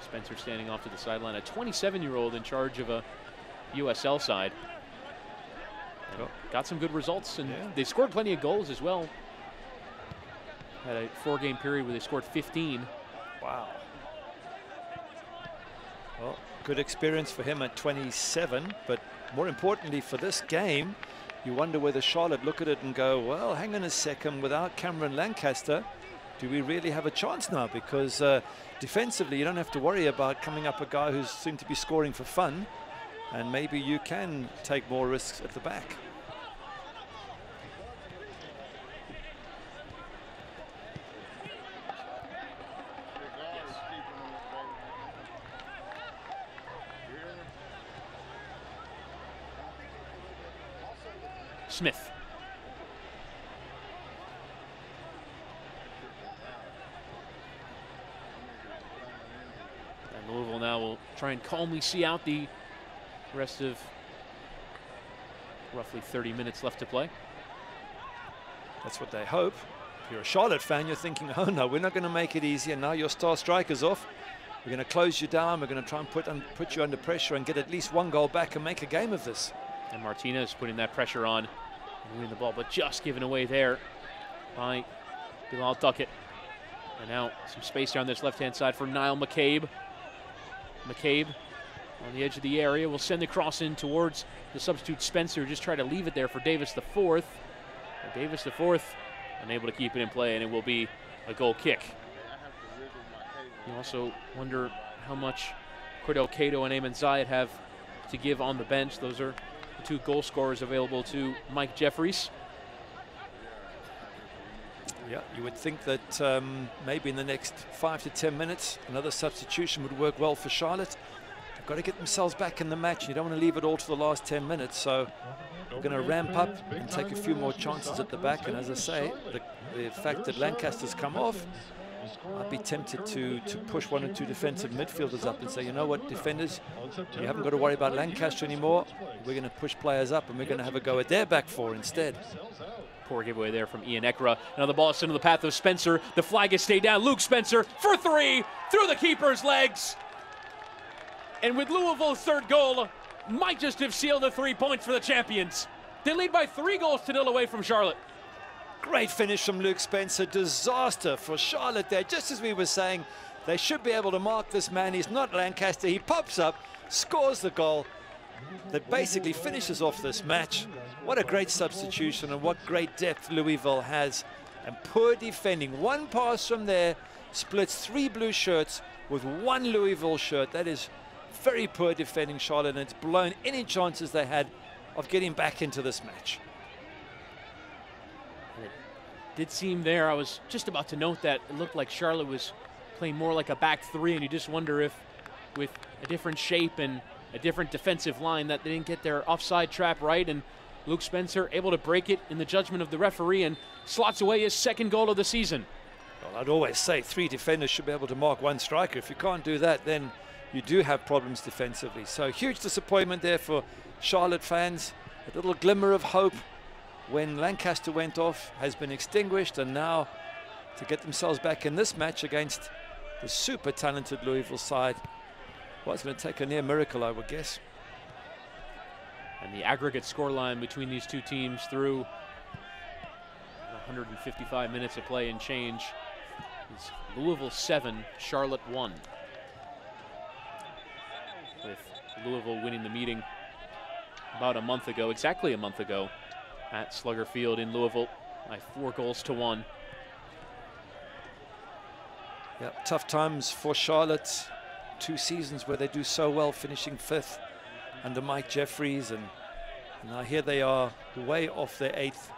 Spencer standing off to the sideline, a 27-year-old in charge of a USL side. Got some good results, and they scored plenty of goals as well. Had a 4-game period where they scored 15. Wow. Well, good experience for him at 27, but more importantly for this game, you wonder whether Charlotte look at it and go, well, hang on a second, without Cameron Lancaster, do we really have a chance now? Because defensively, you don't have to worry about coming up a guy who seemed to be scoring for fun, and maybe you can take more risks at the back. Smith. And Louisville now will try and calmly see out the rest of roughly 30 minutes left to play. That's what they hope. If you're a Charlotte fan, you're thinking, oh no, we're not going to make it easy, and now your star striker's off. We're going to close you down. We're going to try and put you under pressure and get at least one goal back and make a game of this. And Martinez putting that pressure on and winning the ball, but just given away there by Bilal Duckett. And now some space down this left-hand side for Niall McCabe. McCabe on the edge of the area will send the cross in towards the substitute Spencer. Just try to leave it there for Davis the fourth. And Davis the fourth unable to keep it in play, and it will be a goal kick. You also wonder how much Cordell Cato and Eamon Zayed have to give on the bench. Those are the two goal scorers available to Mike Jeffries. Yeah, you would think that maybe in the next 5 to 10 minutes, another substitution would work well for Charlotte. They've got to get themselves back in the match. You don't want to leave it all to the last 10 minutes. So we're going to ramp up and take a few more chances at the back. And as I say, the fact that Lancaster's come off, I'd be tempted to push one or two defensive midfielders up and say, you know what, defenders, you haven't got to worry about Lancaster anymore. We're going to push players up, and we're going to have a go at their back four instead. Poor giveaway there from Ian Ekra. Now the ball is into the path of Spencer. The flag has stayed down. Luke Spencer for three through the keeper's legs. And with Louisville's third goal, might just have sealed the 3 points for the champions. They lead by 3-0 away from Charlotte. Great finish from Luke Spencer. Disaster for Charlotte there. Just as we were saying, they should be able to mark this man. He's not Lancaster. He pops up, scores the goal that basically finishes off this match. What a great substitution, and what great depth Louisville has. And poor defending. One pass from there splits 3 blue shirts with 1 Louisville shirt. That is very poor defending, Charlotte, and it's blown any chances they had of getting back into this match. Did seem there, I was just about to note that it looked like Charlotte was playing more like a back three, and you just wonder if with a different shape and a different defensive line that they didn't get their offside trap right, and Luke Spencer able to break it in the judgment of the referee and slots away his second goal of the season. Well, I'd always say 3 defenders should be able to mark 1 striker. If you can't do that, then you do have problems defensively. So huge disappointment there for Charlotte fans. A little glimmer of hope when Lancaster went off has been extinguished, and now to get themselves back in this match against the super talented Louisville side, well, it's going to take a near miracle, I would guess. And the aggregate scoreline between these two teams through 155 minutes of play and change is Louisville 7, Charlotte 1. With Louisville winning the meeting about a month ago, exactly a month ago, at Slugger Field in Louisville by 4-1. Yeah, tough times for Charlotte. 2 seasons where they do so well, finishing 5th under Mike Jeffries, and now here they are way off their 8th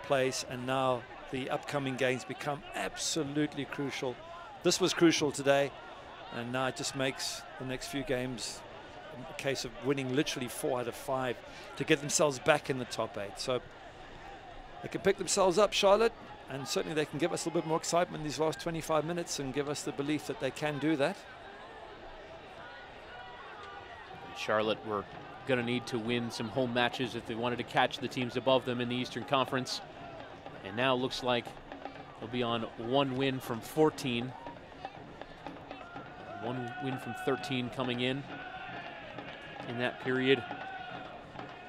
place, and now the upcoming games become absolutely crucial. This was crucial today, and now it just makes the next few games a case of winning literally 4 out of 5 to get themselves back in the top 8. So they can pick themselves up, Charlotte, and certainly they can give us a little bit more excitement in these last 25 minutes and give us the belief that they can do that. Charlotte were going to need to win some home matches if they wanted to catch the teams above them in the Eastern Conference. And now looks like they'll be on 1 win from 14. 1 win from 13 coming in that period.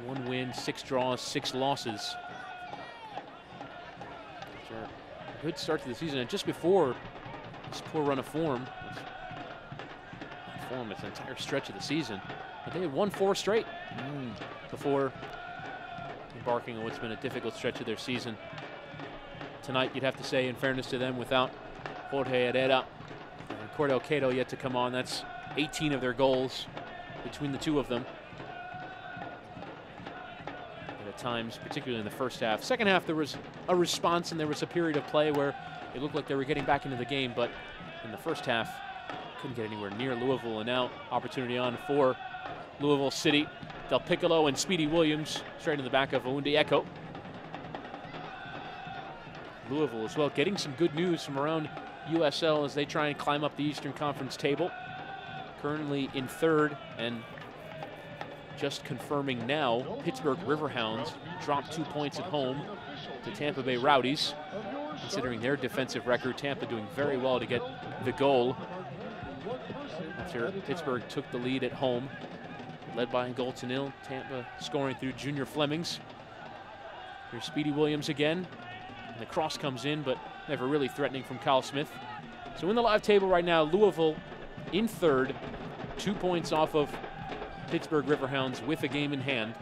1 win, 6 draws, 6 losses. Which are a good start to the season. And just before this poor run of form, its entire stretch of the season, but they had won 4 straight before embarking on what's been a difficult stretch of their season. Tonight, you'd have to say, in fairness to them, without Jorge Herrera and Cordell Cato yet to come on, that's 18 of their goals between the two of them. And at times, particularly in the first half. Second half, there was a response and there was a period of play where it looked like they were getting back into the game, but in the first half, couldn't get anywhere near Louisville. And now, opportunity on for Louisville City. Del Piccolo and Speedy Williams straight in the back of Oundi Echo. Louisville as well getting some good news from around USL as they try and climb up the Eastern Conference table. Currently in third, and just confirming now, Pittsburgh Riverhounds dropped 2 points at home to Tampa Bay Rowdies. Considering their defensive record, Tampa doing very well to get the goal after Pittsburgh took the lead at home. Led by a goal to nil, Tampa scoring through Junior Flemings. Here's Speedy Williams again. And the cross comes in, but never really threatening from Kyle Smith. So in the live table right now, Louisville in third, 2 points off of Pittsburgh Riverhounds with a game in hand.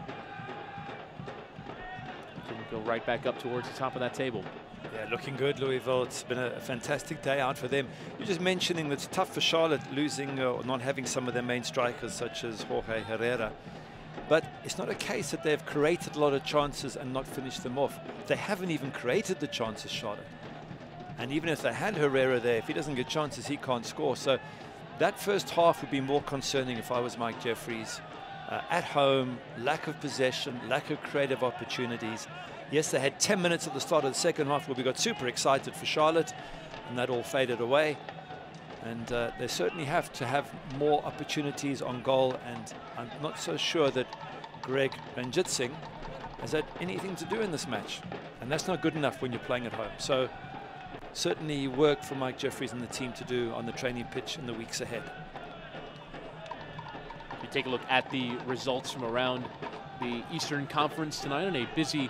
Go right back up towards the top of that table. Yeah, looking good, Louisville. It's been a fantastic day out for them. You're just mentioning that it's tough for Charlotte losing or not having some of their main strikers, such as Jorge Herrera. But it's not a case that they've created a lot of chances and not finished them off. They haven't even created the chances, Charlotte. And even if they had Herrera there, if he doesn't get chances, he can't score. So that first half would be more concerning if I was Mike Jeffries. At home, lack of possession, lack of creative opportunities. Yes, they had 10 minutes at the start of the second half where we got super excited for Charlotte, and that all faded away. And they certainly have to have more opportunities on goal, and I'm not so sure that Greg Ranjitsingh has had anything to do in this match. And that's not good enough when you're playing at home. So certainly work for Mike Jeffries and the team to do on the training pitch in the weeks ahead. We take a look at the results from around the Eastern Conference tonight on a busy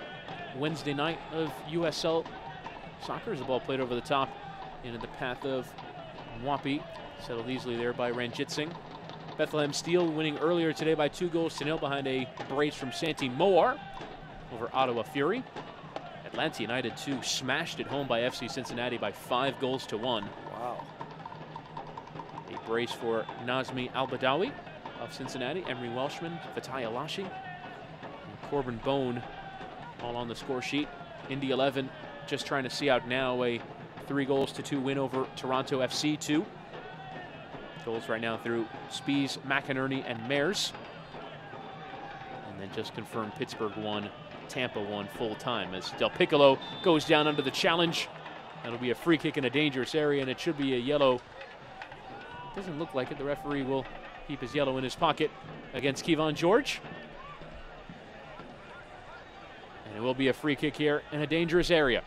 Wednesday night of USL soccer as the ball played over the top into the path of Mwapi. Settled easily there by Ranjitsingh. Bethlehem Steel winning earlier today by 2-0 behind a brace from Santi Moar over Ottawa Fury. Atlanta United 2 smashed at home by FC Cincinnati by 5-1. Wow. A brace for Nazmi Al-Badawi of Cincinnati, Emery Welshman, Fatai Alashi, and Corbin Bone all on the score sheet. Indy 11 just trying to see out now a 3-2 win over Toronto FC 2. Goals right now through Spies, McInerney, and Mares. And then just confirmed Pittsburgh 1, Tampa 1 full time as Del Piccolo goes down under the challenge. That'll be a free kick in a dangerous area, and it should be a yellow. Doesn't look like it. The referee will keep his yellow in his pocket against Kevon George. And it will be a free kick here in a dangerous area.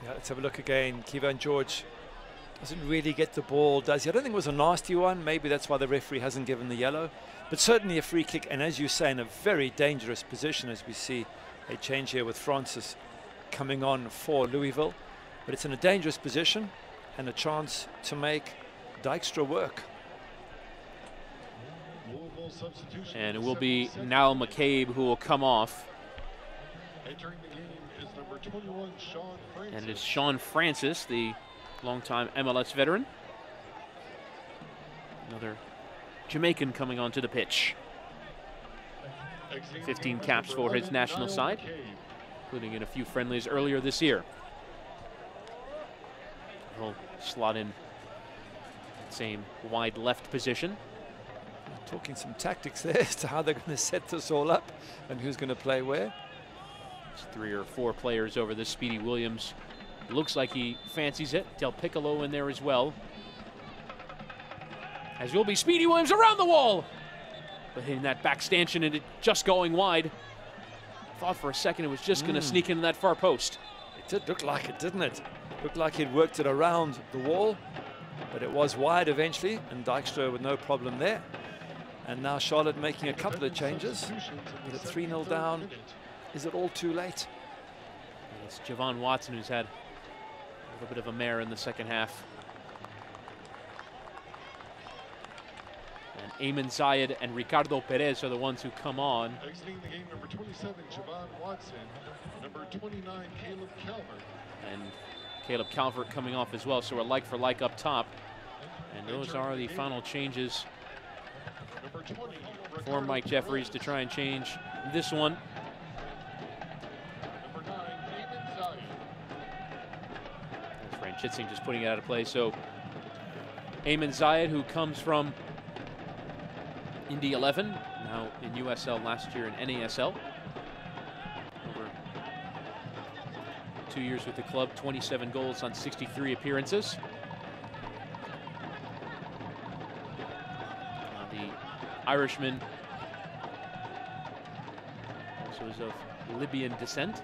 Yeah, let's have a look again. Kevon George doesn't really get the ball, does he? I don't think it was a nasty one. Maybe that's why the referee hasn't given the yellow. But certainly a free kick, and as you say, in a very dangerous position as we see a change here with Francis coming on for Louisville. But it's in a dangerous position and a chance to make Dykstra work. And it will be Niall McCabe who will come off. Entering the game is number 21, Sean Francis. And it is Sean Francis, the longtime MLS veteran. Another Jamaican coming onto the pitch. 15 caps for his national side, including in a few friendlies earlier this year. He'll slot in that same wide left position. Talking some tactics there as to how they're going to set this all up and who's going to play where. 3 or 4 players over this. Speedy Williams looks like he fancies it. Del Piccolo in there as well. As will be Speedy Williams around the wall. But hitting that back stanchion and it just going wide. Thought for a second it was just going to sneak into that far post. It did look like it, didn't it? Looked like he'd worked it around the wall, but it was wide eventually, and Dykstra with no problem there. And now Charlotte making a couple of changes. With a 3-0 down. Is it all too late? It's Javon Watson who's had a little bit of a mare in the second half. And Eamon Zayed and Ricardo Perez are the ones who come on. Exiting the game, number 27, Javon Watson. Number 29, Caleb Calvert. And Caleb Calvert coming off as well, so we're like for like up top. And those are the final changes for Mike Jeffries to try and change this one. Number 9, Eamon Zayed. That's Fran Chitzing just putting it out of play. So Eamon Zayed, who comes from Indy 11, now in USL last year in NASL. Over 2 years with the club, 27 goals on 63 appearances. The Irishman also is of Libyan descent.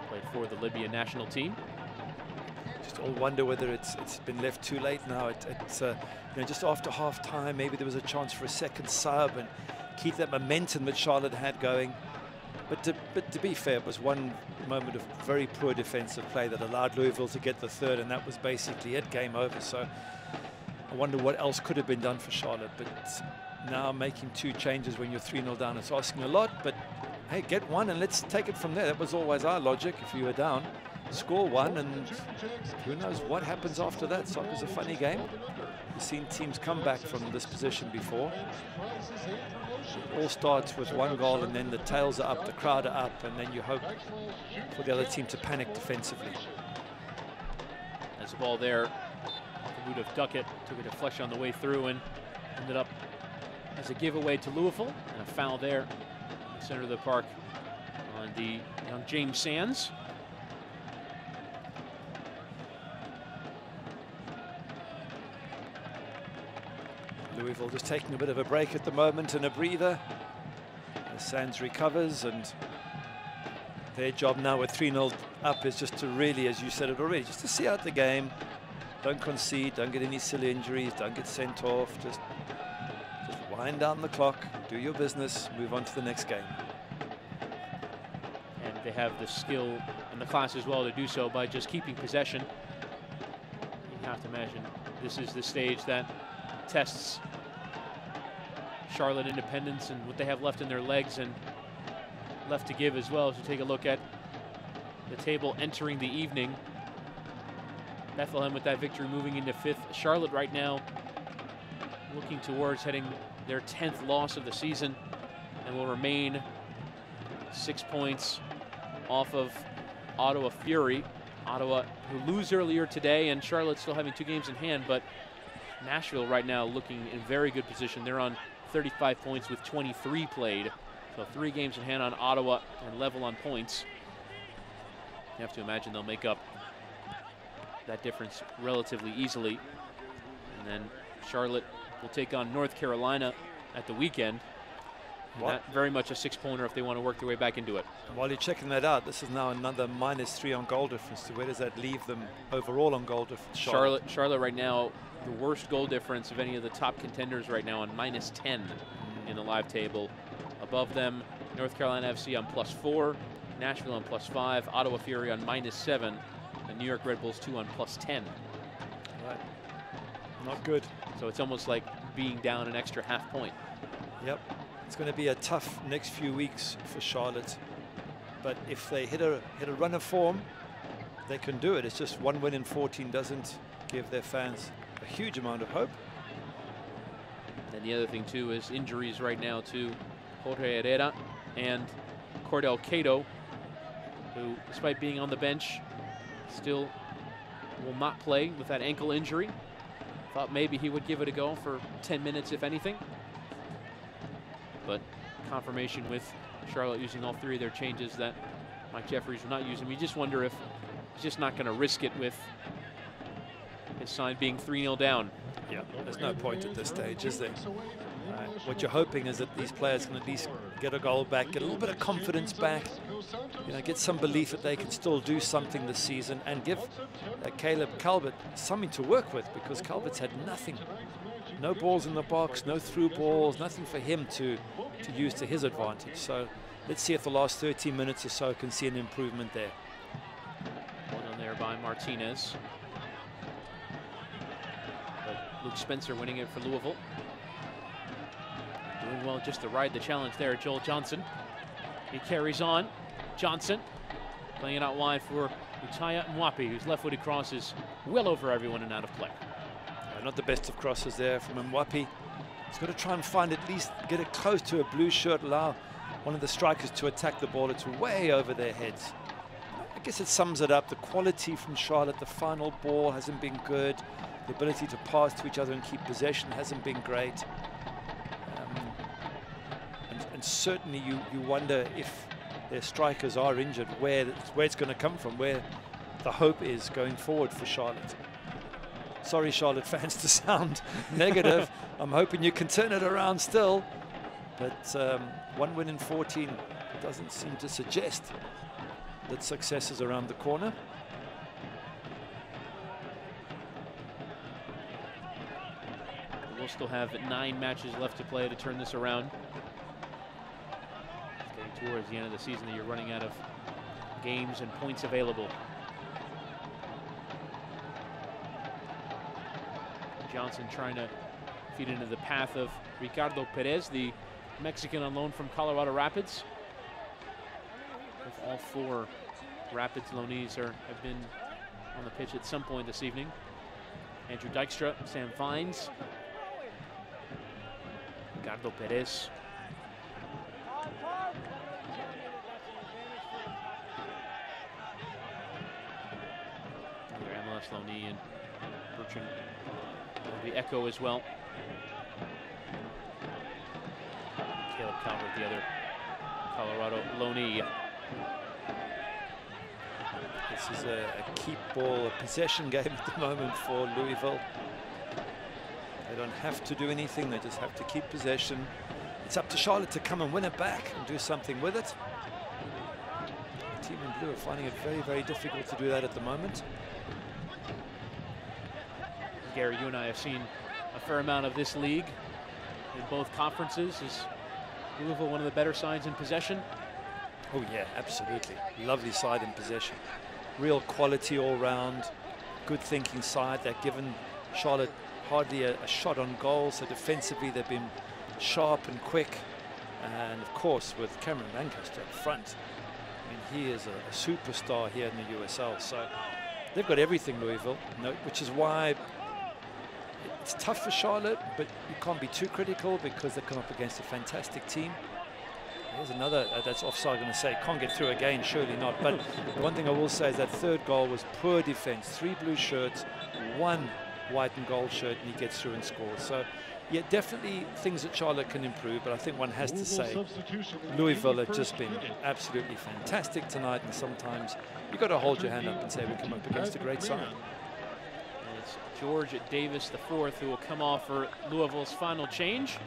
Played for the Libyan national team. Just all wonder whether it's been left too late now. It's you know, just after half time, maybe there was a chance for a second sub and keep that momentum that Charlotte had going. But to be fair, it was one moment of very poor defensive play that allowed Louisville to get the third, and that was basically it, game over. So I wonder what else could have been done for Charlotte. But now making 2 changes when you're 3-0 down, it's asking a lot. But hey, get one and let's take it from there. That was always our logic. If you were down, score one, and who knows what happens after that. Soccer's a funny game. We've seen teams come back from this position before. It all starts with one goal, and then the tails are up, the crowd are up, and then you hope for the other team to panic defensively. There's a ball there off the boot of Duckett, took it to Flesh on the way through and ended up as a giveaway to Louisville, and a foul there in the center of the park on the young James Sands. Louisville just taking a bit of a break at the moment and a breather. As Sands recovers, and their job now with 3-0 up is just to really, as you said it already, just to see out the game. Don't concede, don't get any silly injuries, don't get sent off. Just wind down the clock, do your business, move on to the next game. And they have the skill and the class as well to do so by just keeping possession. You have to imagine this is the stage that tests Charlotte Independence and what they have left in their legs and left to give as well. As you take a look at the table entering the evening, Bethlehem with that victory moving into 5th. Charlotte right now looking towards heading their 10th loss of the season and will remain 6 points off of Ottawa Fury. Ottawa, who lose earlier today, and Charlotte still having 2 games in hand, but Nashville right now looking in very good position. They're on 35 points with 23 played. So 3 games in hand on Ottawa and level on points. You have to imagine they'll make up that difference relatively easily. And then Charlotte will take on North Carolina at the weekend. And that very much a 6-pointer if they want to work their way back into it. While you're checking that out, this is now another -3 on goal difference. So where does that leave them overall on goal difference? Charlotte right now, the worst goal difference of any of the top contenders right now on -10 in the live table. Above them, North Carolina FC on +4, Nashville on +5, Ottawa Fury on -7, and New York Red Bulls 2 on +10. Right. Not good. So it's almost like being down an extra half point. Yep. It's going to be a tough next few weeks for Charlotte. But if they hit a run of form, they can do it. It's just 1 win in 14 doesn't give their fans a huge amount of hope. And the other thing too is injuries right now to Jorge Herrera and Cordell Cato, who despite being on the bench still will not play with that ankle injury. Thought maybe he would give it a go for 10 minutes if anything. But confirmation with Charlotte using all 3 of their changes that Mike Jeffries will not use them. You just wonder if he's just not going to risk it with his side being 3-0 down. Yeah, there's no point at this stage, is there? What you're hoping is that these players can at least get a goal back, get a little bit of confidence back, you know, get some belief that they can still do something this season, and give Caleb Calvert something to work with, because Calvert's had nothing. No balls in the box, no through balls, nothing for him to use to his advantage. So let's see if the last 13 minutes or so can see an improvement there. Well done there by Martinez. But Luke Spencer winning it for Louisville. Doing well just to ride the challenge there, Joel Johnson. He carries on. Johnson playing it out wide for Utaya Mwapi, whose left-footed cross is well over everyone and out of play. Not the best of crosses there from Mwapi. He's got to try and find, at least get it close to a blue shirt, allow one of the strikers to attack the ball. It's way over their heads. I guess it sums it up. The quality from Charlotte, the final ball hasn't been good. The ability to pass to each other and keep possession hasn't been great. And certainly you wonder if their strikers are injured, where it's going to come from, where the hope is going forward for Charlotte. Sorry, Charlotte fans, to sound negative. I'm hoping you can turn it around still. But 1 win in 14 doesn't seem to suggest that success is around the corner. We'll still have 9 matches left to play to turn this around. It's getting towards the end of the season that you're running out of games and points available. Johnson trying to feed into the path of Ricardo Perez, the Mexican on loan from Colorado Rapids. With all 4 Rapids loanees have been on the pitch at some point this evening. Andrew Dykstra, Sam Vines, Ricardo Perez. Another MLS loanee and Bertrand will be Echo as well. Caleb Calvert, the other Colorado loanee. This is a keep ball, a possession game at the moment for Louisville. They don't have to do anything, they just have to keep possession. It's up to Charlotte to come and win it back and do something with it. The team in blue are finding it very, very difficult to do that at the moment. Gary, you and I have seen a fair amount of this league in both conferences. Is Louisville one of the better sides in possession? Oh yeah, absolutely. Lovely side in possession. Real quality all round. Good thinking side. They've given Charlotte hardly a shot on goal, so defensively they've been sharp and quick. And of course with Cameron Lancaster up front, I mean, he is a superstar here in the USL. So they've got everything, Louisville, which is why it's tough for Charlotte, but you can't be too critical because they come up against a fantastic team. There's another that's offside. I'm going to say can't get through again, surely not. But the one thing I will say is that third goal was poor defense. 3 blue shirts, 1 white and gold shirt, and he gets through and scores. So yeah, definitely things that Charlotte can improve, but I think one has to say Louisville have just been absolutely fantastic tonight, and sometimes you've got to hold your hand up and say we come up against a great side. And it's George Davis IV who will come off for Louisville's final change.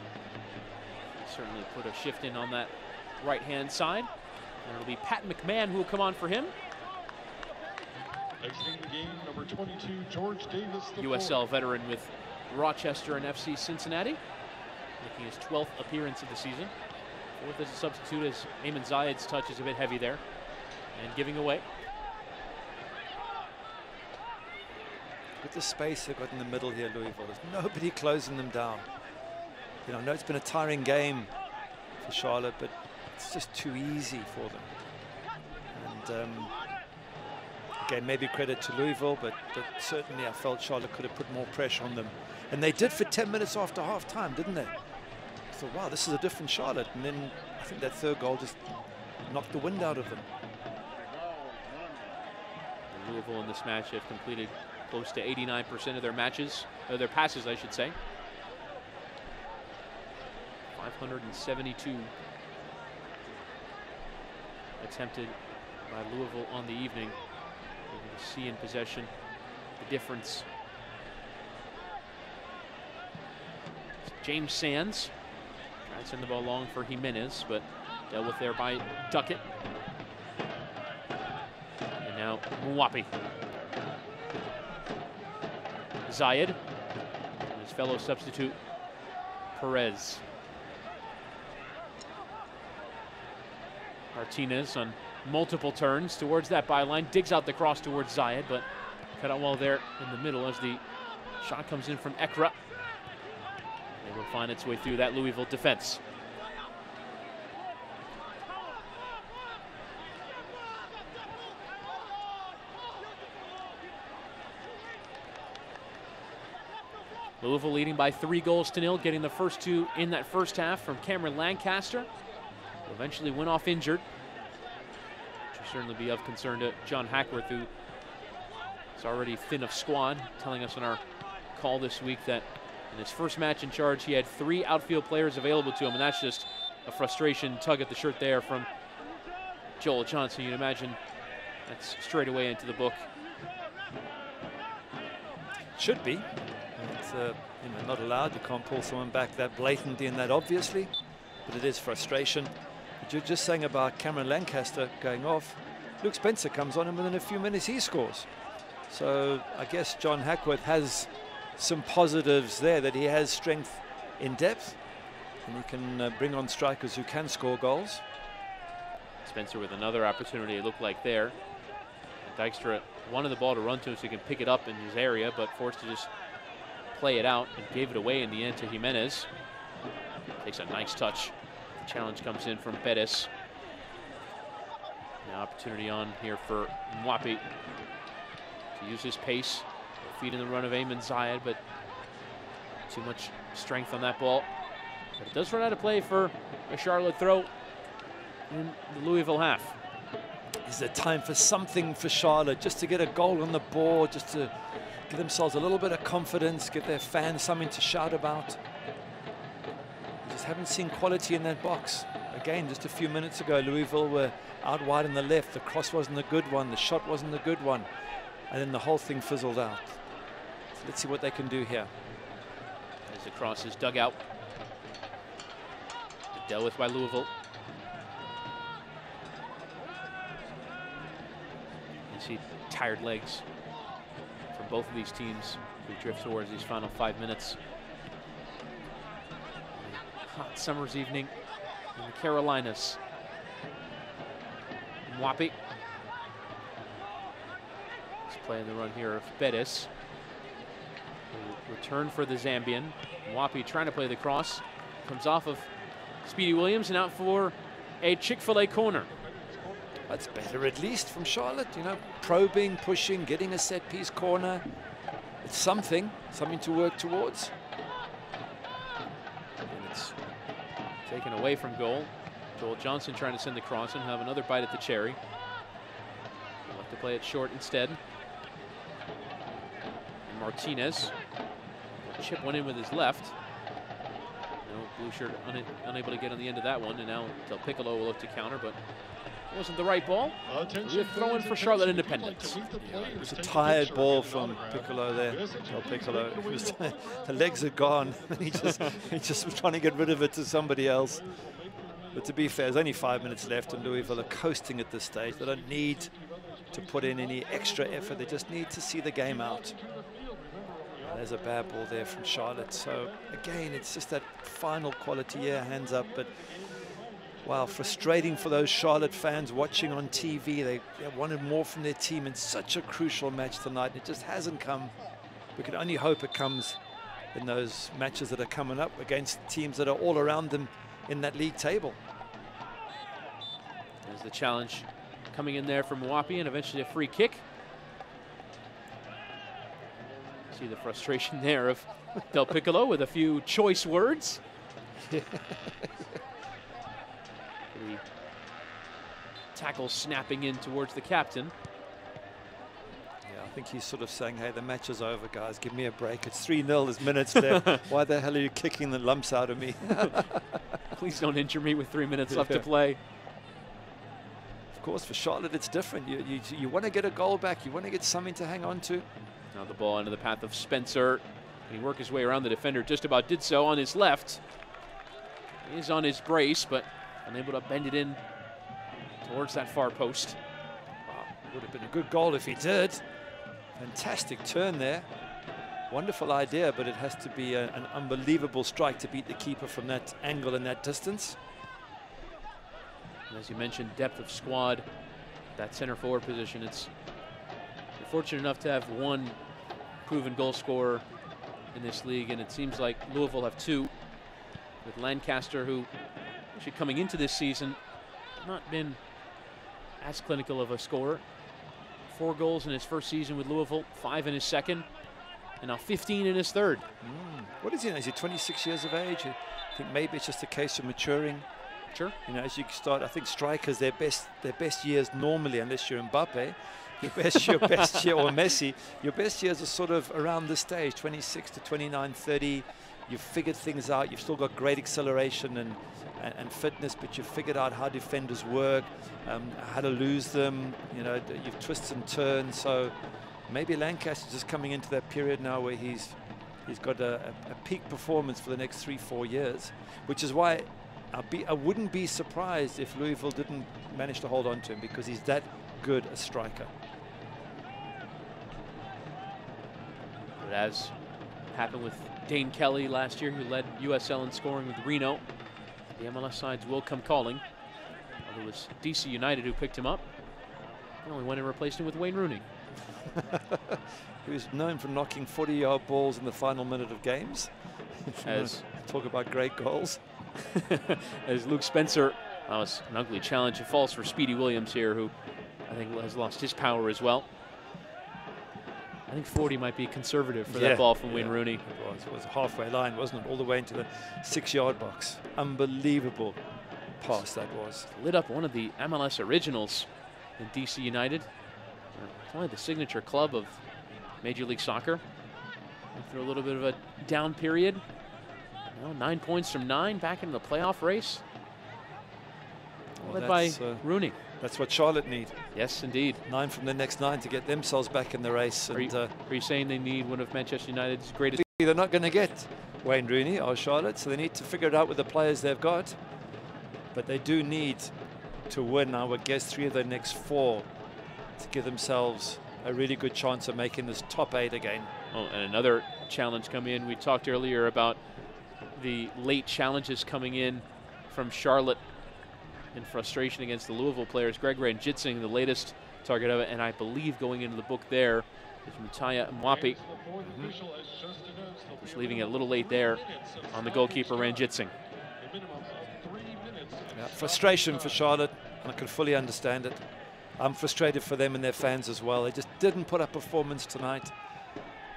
Certainly put a shift in on that right-hand side. And it'll be Pat McMahon who will come on for him. Exiting the game, number 22, George Davis IV. USL veteran with Rochester and FC Cincinnati, making his 12th appearance of the season. 4th as a substitute, as Ayman Zayed's touch is a bit heavy there and giving away. With the space they've got in the middle here, Louisville, there's nobody closing them down. You know, I know it's been a tiring game for Charlotte, but it's just too easy for them. And again, maybe credit to Louisville, but certainly I felt Charlotte could have put more pressure on them. And they did for 10 minutes after half-time, didn't they? I thought, wow, this is a different Charlotte. And then I think that third goal just knocked the wind out of them. Louisville in this match have completed close to 89% of their matches, or their passes, I should say. 572 attempted by Louisville on the evening. You can see in possession the difference. James Sands trying to send the ball long for Jimenez, but dealt with there by Duckett. And now Mwapi. Zayed, and his fellow substitute Perez. Martinez on multiple turns towards that byline, digs out the cross towards Zayed, but cut out well there in the middle as the Shot comes in from Ekra. Able to find its way through that Louisville defense. Louisville leading by 3-0, getting the first 2 in that first half from Cameron Lancaster. Will eventually went off injured, which will certainly be of concern to John Hackworth, who is already thin of squad, telling us in our call this week that in his first match in charge, he had 3 outfield players available to him, and that's just a frustration tug at the shirt there from Joel Johnson. You'd imagine that's straight away into the book. Should be. It's not allowed. You can't pull someone back that blatantly and that obviously, but it is frustration. But you're just saying about Cameron Lancaster going off. Luke Spencer comes on, and within a few minutes he scores. So I guess John Hackworth has some positives there, that he has strength in depth, and he can bring on strikers who can score goals. Spencer with another opportunity, it looked like there. And Dykstra wanted the ball to run to him so he can pick it up in his area, but forced to just play it out and gave it away in the end to Jimenez. Takes a nice touch. The challenge comes in from Bettis. An opportunity on here for Mwapi to use his pace, feed in the run of Eamon Zayed, but too much strength on that ball. But it does run out of play for a Charlotte throw in the Louisville half. Is there time for something for Charlotte, just to get a goal on the board, just to give themselves a little bit of confidence, give their fans something to shout about? We just haven't seen quality in that box. Again, just a few minutes ago, Louisville were out wide on the left. The cross wasn't a good one, the shot wasn't a good one, and then the whole thing fizzled out. So let's see what they can do here. As the cross is dug out. Dealt with by Louisville. You see tired legs from both of these teams who drift towards these final 5 minutes. Hot summer's evening in the Carolinas. Mwapi. He's playing the run here of Bettis. Return for the Zambian. Mwapi trying to play the cross. Comes off of Speedy Williams and out for a Chick-fil-A corner. That's better at least from Charlotte, you know, probing, pushing, getting a set-piece corner. It's something to work towards. And it's taken away from goal. Joel Johnson trying to send the cross and have another bite at the cherry. He'll have to play it short instead. And Martinez will chip one in with his left. No, blue shirt unable to get on the end of that one, and now Del Piccolo will look to counter, but it wasn't the right ball. We're throwing for Charlotte Independence. Yeah, it was a tired ball from Piccolo there. Del Piccolo. It was, the legs are gone. he just was trying to get rid of it to somebody else. But to be fair, there's only 5 minutes left, and Louisville are coasting at this stage. They don't need to put in any extra effort. They just need to see the game out. There's a bad ball there from Charlotte. So again, it's just that final quality, yeah, hands up. But wow, frustrating for those Charlotte fans watching on TV. They wanted more from their team in such a crucial match tonight. It just hasn't come. We can only hope it comes in those matches that are coming up against teams that are all around them in that league table. There's the challenge coming in there from Mwapi, and eventually a free kick. See the frustration there of Del Piccolo with a few choice words. The tackle snapping in towards the captain. Yeah, I think he's sort of saying, hey, the match is over, guys. Give me a break. It's 3-0. There's minutes left. Why the hell are you kicking the lumps out of me? Please don't injure me with 3 minutes left to play. Of course, for Charlotte, it's different. You want to get a goal back. You want to get something to hang on to. Now the ball into the path of Spencer. He worked his way around the defender, just about did so on his left. He is on his brace, but unable to bend it in towards that far post. Wow, would have been a good goal if he did. Fantastic turn there. Wonderful idea, but it has to be an unbelievable strike to beat the keeper from that angle and that distance. And as you mentioned, depth of squad, that center forward position. You're fortunate enough to have one proven goal scorer in this league, and it seems like Louisville have 2, with Lancaster, who actually coming into this season not been as clinical of a scorer. 4 goals in his first season with Louisville, 5 in his second, and now 15 in his third. What is he now? Is he 26 years of age? I think maybe it's just a case of maturing. Sure. You know, as you start, I think strikers, their best years normally, unless you're Mbappe, your best year, or Messi, your best years are sort of around this stage, 26 to 29, 30. You've figured things out. You've still got great acceleration and fitness, but you've figured out how defenders work, how to lose them. You know, you've twisted and turned. So maybe Lancaster's just coming into that period now where he's got a peak performance for the next 3-4 years, which is why I wouldn't be surprised if Louisville didn't manage to hold on to him, because he's that good a striker. But as happened with Dane Kelly last year, who led USL in scoring with Reno, the MLS sides will come calling. Although it was DC United who picked him up. They only went and replaced him with Wayne Rooney. He was known for knocking 40-yard balls in the final minute of games. As talk about great goals. As Luke Spencer, that was an ugly challenge. It falls for Speedy Williams here, who I think has lost his power as well. I think 40 might be conservative for that ball from Wayne Rooney. It was a halfway line, wasn't it? All the way into the 6-yard box. Unbelievable pass that was. Lit up one of the MLS originals in DC United. It's only the signature club of Major League Soccer. Went through a little bit of a down period. Now 9 points from 9, back into the playoff race. Well, led by Rooney. That's what Charlotte need. Yes, indeed. 9 from the next 9 to get themselves back in the race. Are you saying they need one of Manchester United's greatest? They're not going to get Wayne Rooney or Charlotte, so they need to figure it out with the players they've got. But they do need to win, I would guess, 3 of their next 4 to give themselves a really good chance of making this top 8 again. Oh, and another challenge coming in. We talked earlier about the late challenges coming in from Charlotte in frustration against the Louisville players. Greg Ranjitsing, the latest target of it, and I believe going into the book there is Mutaya Mwapi. Just leaving it a little late there on the goalkeeper Ranjitsing. Yeah, frustration for Charlotte, and I can fully understand it. I'm frustrated for them and their fans as well. They just didn't put up a performance tonight.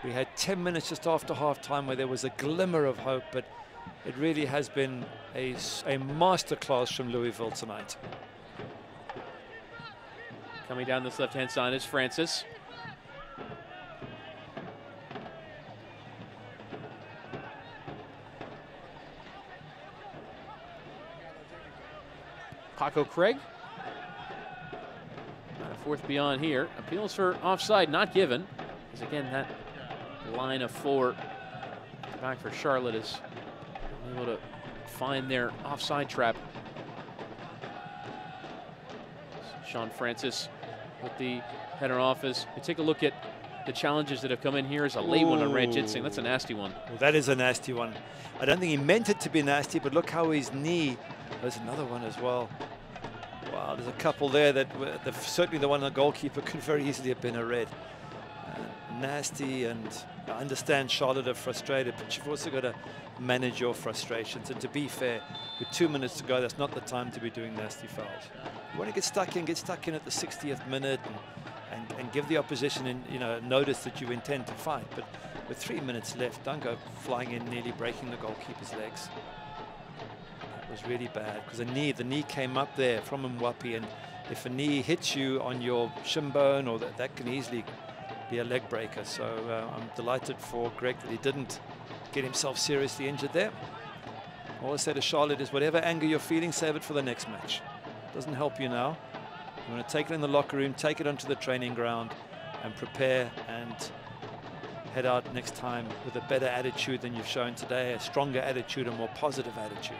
We had 10 minutes just after half-time where there was a glimmer of hope, but it really has been a masterclass from Louisville tonight. Coming down this left-hand side is Francis. Paco Craig. Not a fourth beyond here. Appeals for offside, not given. Because again, that line of 4 back for Charlotte is able to find their offside trap. Sean Francis with the header off. As we take a look at the challenges that have come in here, is a late one on Ranjitsing. That's a nasty one. Well, that is a nasty one. I don't think he meant it to be nasty, but look how his knee. There's another one as well. Wow, there's a couple there that certainly the one on the goalkeeper could very easily have been a red. Nasty, and I understand Charlotte are frustrated, but you've also got to manage your frustrations. And to be fair, with 2 minutes to go, that's not the time to be doing nasty fouls. You want to get stuck in at the 60th minute and give the opposition notice that you intend to fight. But with 3 minutes left, don't go flying in, nearly breaking the goalkeeper's legs. That was really bad, because the knee came up there from Mwapi, and if a knee hits you on your shin bone, or that can easily be a leg breaker. So I'm delighted for Greg that he didn't get himself seriously injured there. All I say to Charlotte is, whatever anger you're feeling, save it for the next match. Doesn't help you now. You want to take it in the locker room, take it onto the training ground, and prepare and head out next time with a better attitude than you've shown today, a stronger attitude, a more positive attitude.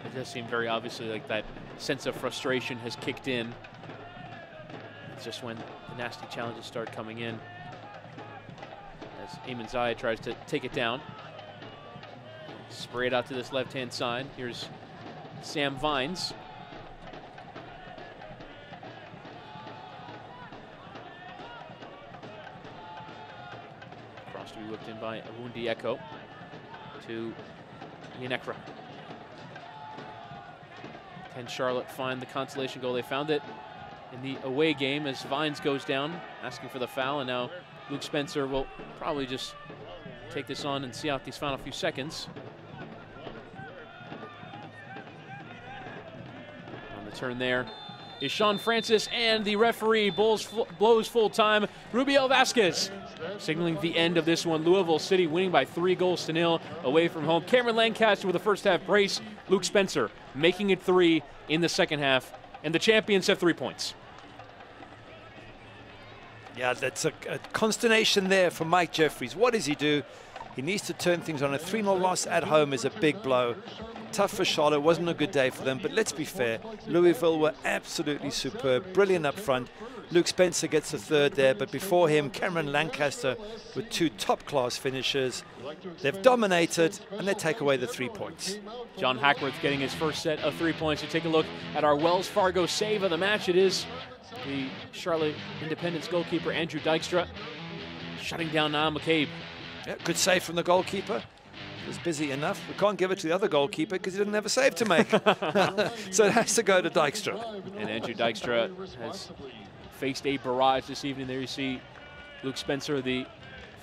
It does seem very obviously like that sense of frustration has kicked in. It's just when the nasty challenges start coming in. As Eamon Zaya tries to take it down. Spray it out to this left-hand side. Here's Sam Vines. Tucked in by Awundi Echo to Yanekra. Can Charlotte find the consolation goal? They found it in the away game as Vines goes down, asking for the foul, and now Luke Spencer will probably just take this on and see out these final few seconds. On the turn there is Sean Francis, and the referee blows full time. Rubiel Vasquez signaling the end of this one. Louisville City winning by 3-0 away from home. Cameron Lancaster with a first half brace. Luke Spencer making it 3 in the second half, and the champions have 3 points. Yeah, that's a consternation there for Mike Jeffries. What does he do? He needs to turn things on. A 3-0 loss at home is a big blow. Tough for Charlotte, wasn't a good day for them, but let's be fair. Louisville were absolutely superb, brilliant up front. Luke Spencer gets the third there, but before him, Cameron Lancaster with 2 top-class finishes. They've dominated, and they take away the 3 points. John Hackworth getting his first set of 3 points. You take a look at our Wells Fargo save of the match. It is the Charlotte Independence goalkeeper, Andrew Dykstra, shutting down Niall McCabe. Yeah, good save from the goalkeeper. He was busy enough. We can't give it to the other goalkeeper because he didn't have a save to make. So it has to go to Dykstra. And Andrew Dykstra has faced a barrage this evening. There you see Luke Spencer, the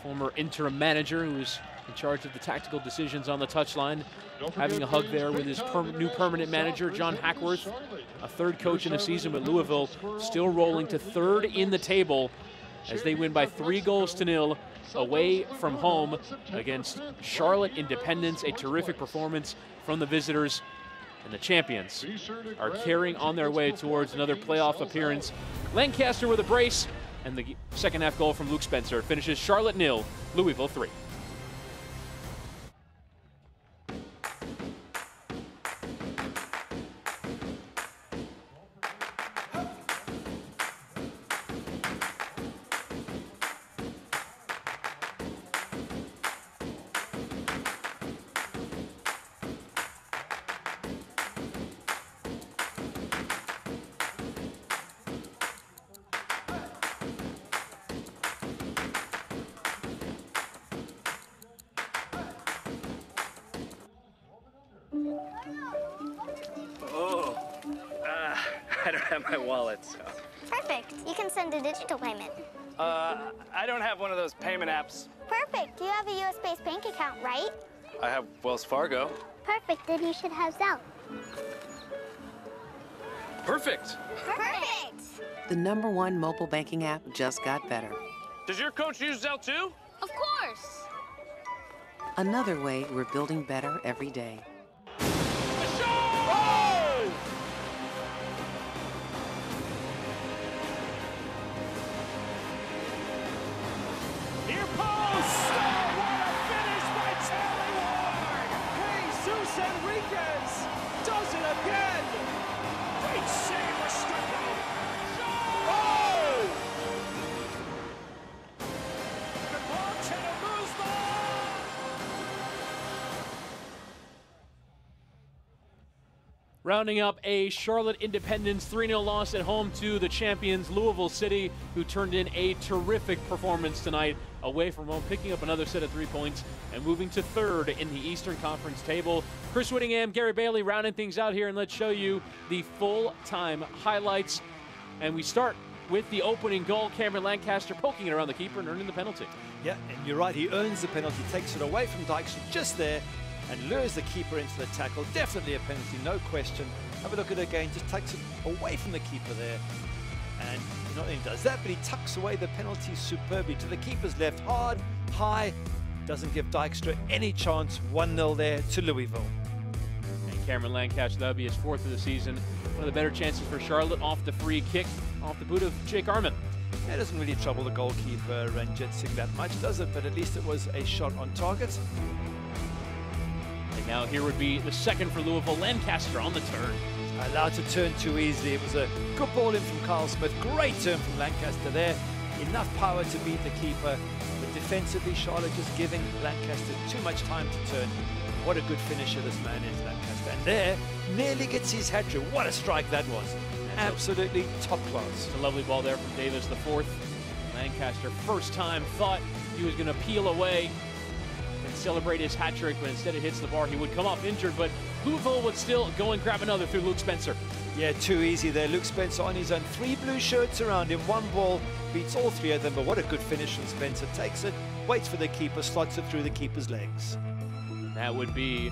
former interim manager who is in charge of the tactical decisions on the touchline, having a hug there with his new permanent manager, John Hackworth, a 3rd coach in the season with Louisville, still rolling to 3rd in the table as they win by 3-0 away from home against Charlotte Independence. A terrific performance from the visitors, and the champions are carrying on their way towards another playoff appearance. Lancaster with a brace, and the second half goal from Luke Spencer finishes Charlotte 0, Louisville 3. I don't have my wallet, so. Perfect. You can send a digital payment. I don't have one of those payment apps. Perfect. You have a US-based bank account, right? I have Wells Fargo. Perfect. Then you should have Zelle. Perfect. Perfect. The #1 mobile banking app just got better. Does your coach use Zelle too? Of course. Another way we're building better every day. Near post! Oh, what a finish by Charlie Ward! Jesus Enriquez does it again! Great save by Stryko! Oh! Good ball, Chenamuzma! Rounding up a Charlotte Independence 3-0 loss at home to the champions Louisville City, who turned in a terrific performance tonight away from home, picking up another set of 3 points and moving to 3rd in the Eastern Conference table. Chris Whittingham, Gary Bailey rounding things out here, and let's show you the full-time highlights. And we start with the opening goal, Cameron Lancaster poking it around the keeper and earning the penalty. Yeah, and you're right, he earns the penalty, takes it away from Dykstra just there, and lures the keeper into the tackle. Definitely a penalty, no question. Have a look at it again, just takes it away from the keeper there. And he not only does that, but he tucks away the penalty superbly to the keeper's left, hard, high, doesn't give Dykstra any chance. 1-0 there to Louisville. And Cameron Lancaster, that'll be his 4th of the season. One of the better chances for Charlotte off the free kick, off the boot of Jake Arman. It doesn't really trouble the goalkeeper and Jetsing that much, does it? But at least it was a shot on target. And now here would be the second for Louisville. Lancaster on the turn. Allowed to turn too easily. It was a good ball in from Carl Smith. Great turn from Lancaster there. Enough power to beat the keeper. But defensively, Charlotte just giving Lancaster too much time to turn. What a good finisher this man is, Lancaster. And there, nearly gets his hat-trick. What a strike that was. Absolutely top class. It's a lovely ball there from Davis, the 4th. Lancaster, first time, thought he was going to peel away and celebrate his hat trick, but instead it hits the bar. He would come off injured, but Louisville would still go and grab another through Luke Spencer. Yeah, too easy there. Luke Spencer on his own. 3 blue shirts around him. 1 ball beats all 3 of them, but what a good finish from Spencer. Takes it, waits for the keeper, slots it through the keeper's legs. That would be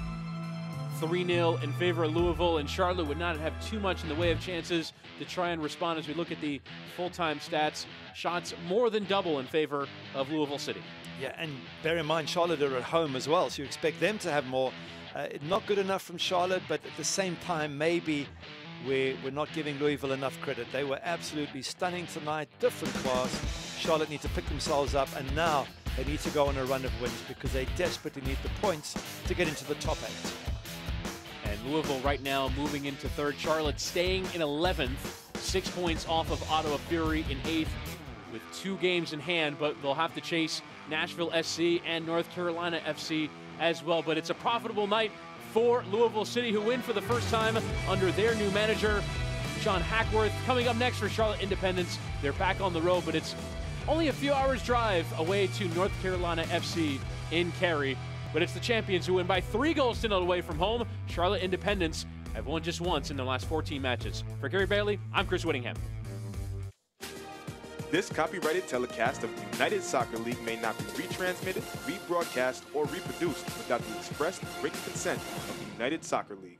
3-0 in favor of Louisville, and Charlotte would not have too much in the way of chances to try and respond as we look at the full-time stats. Shots more than double in favor of Louisville City. Yeah, and bear in mind, Charlotte are at home as well, so you expect them to have more. Not good enough from Charlotte, but at the same time, maybe we're not giving Louisville enough credit. They were absolutely stunning tonight, different class. Charlotte need to pick themselves up, and now they need to go on a run of wins because they desperately need the points to get into the top 8. And Louisville right now moving into 3rd. Charlotte staying in 11th, 6 points off of Ottawa Fury in 8th with 2 games in hand, but they'll have to chase Nashville SC and North Carolina FC as well. But it's a profitable night for Louisville City, who win for the first time under their new manager, Sean Hackworth. Coming up next for Charlotte Independence, they're back on the road, but it's only a few hours drive away to North Carolina FC in Cary. But it's the champions who win by 3 goals to 0 away from home. Charlotte Independence have won just once in their last 14 matches. For Gary Bailey, I'm Chris Whittingham. This copyrighted telecast of the United Soccer League may not be retransmitted, rebroadcast, or reproduced without the express written consent of the United Soccer League.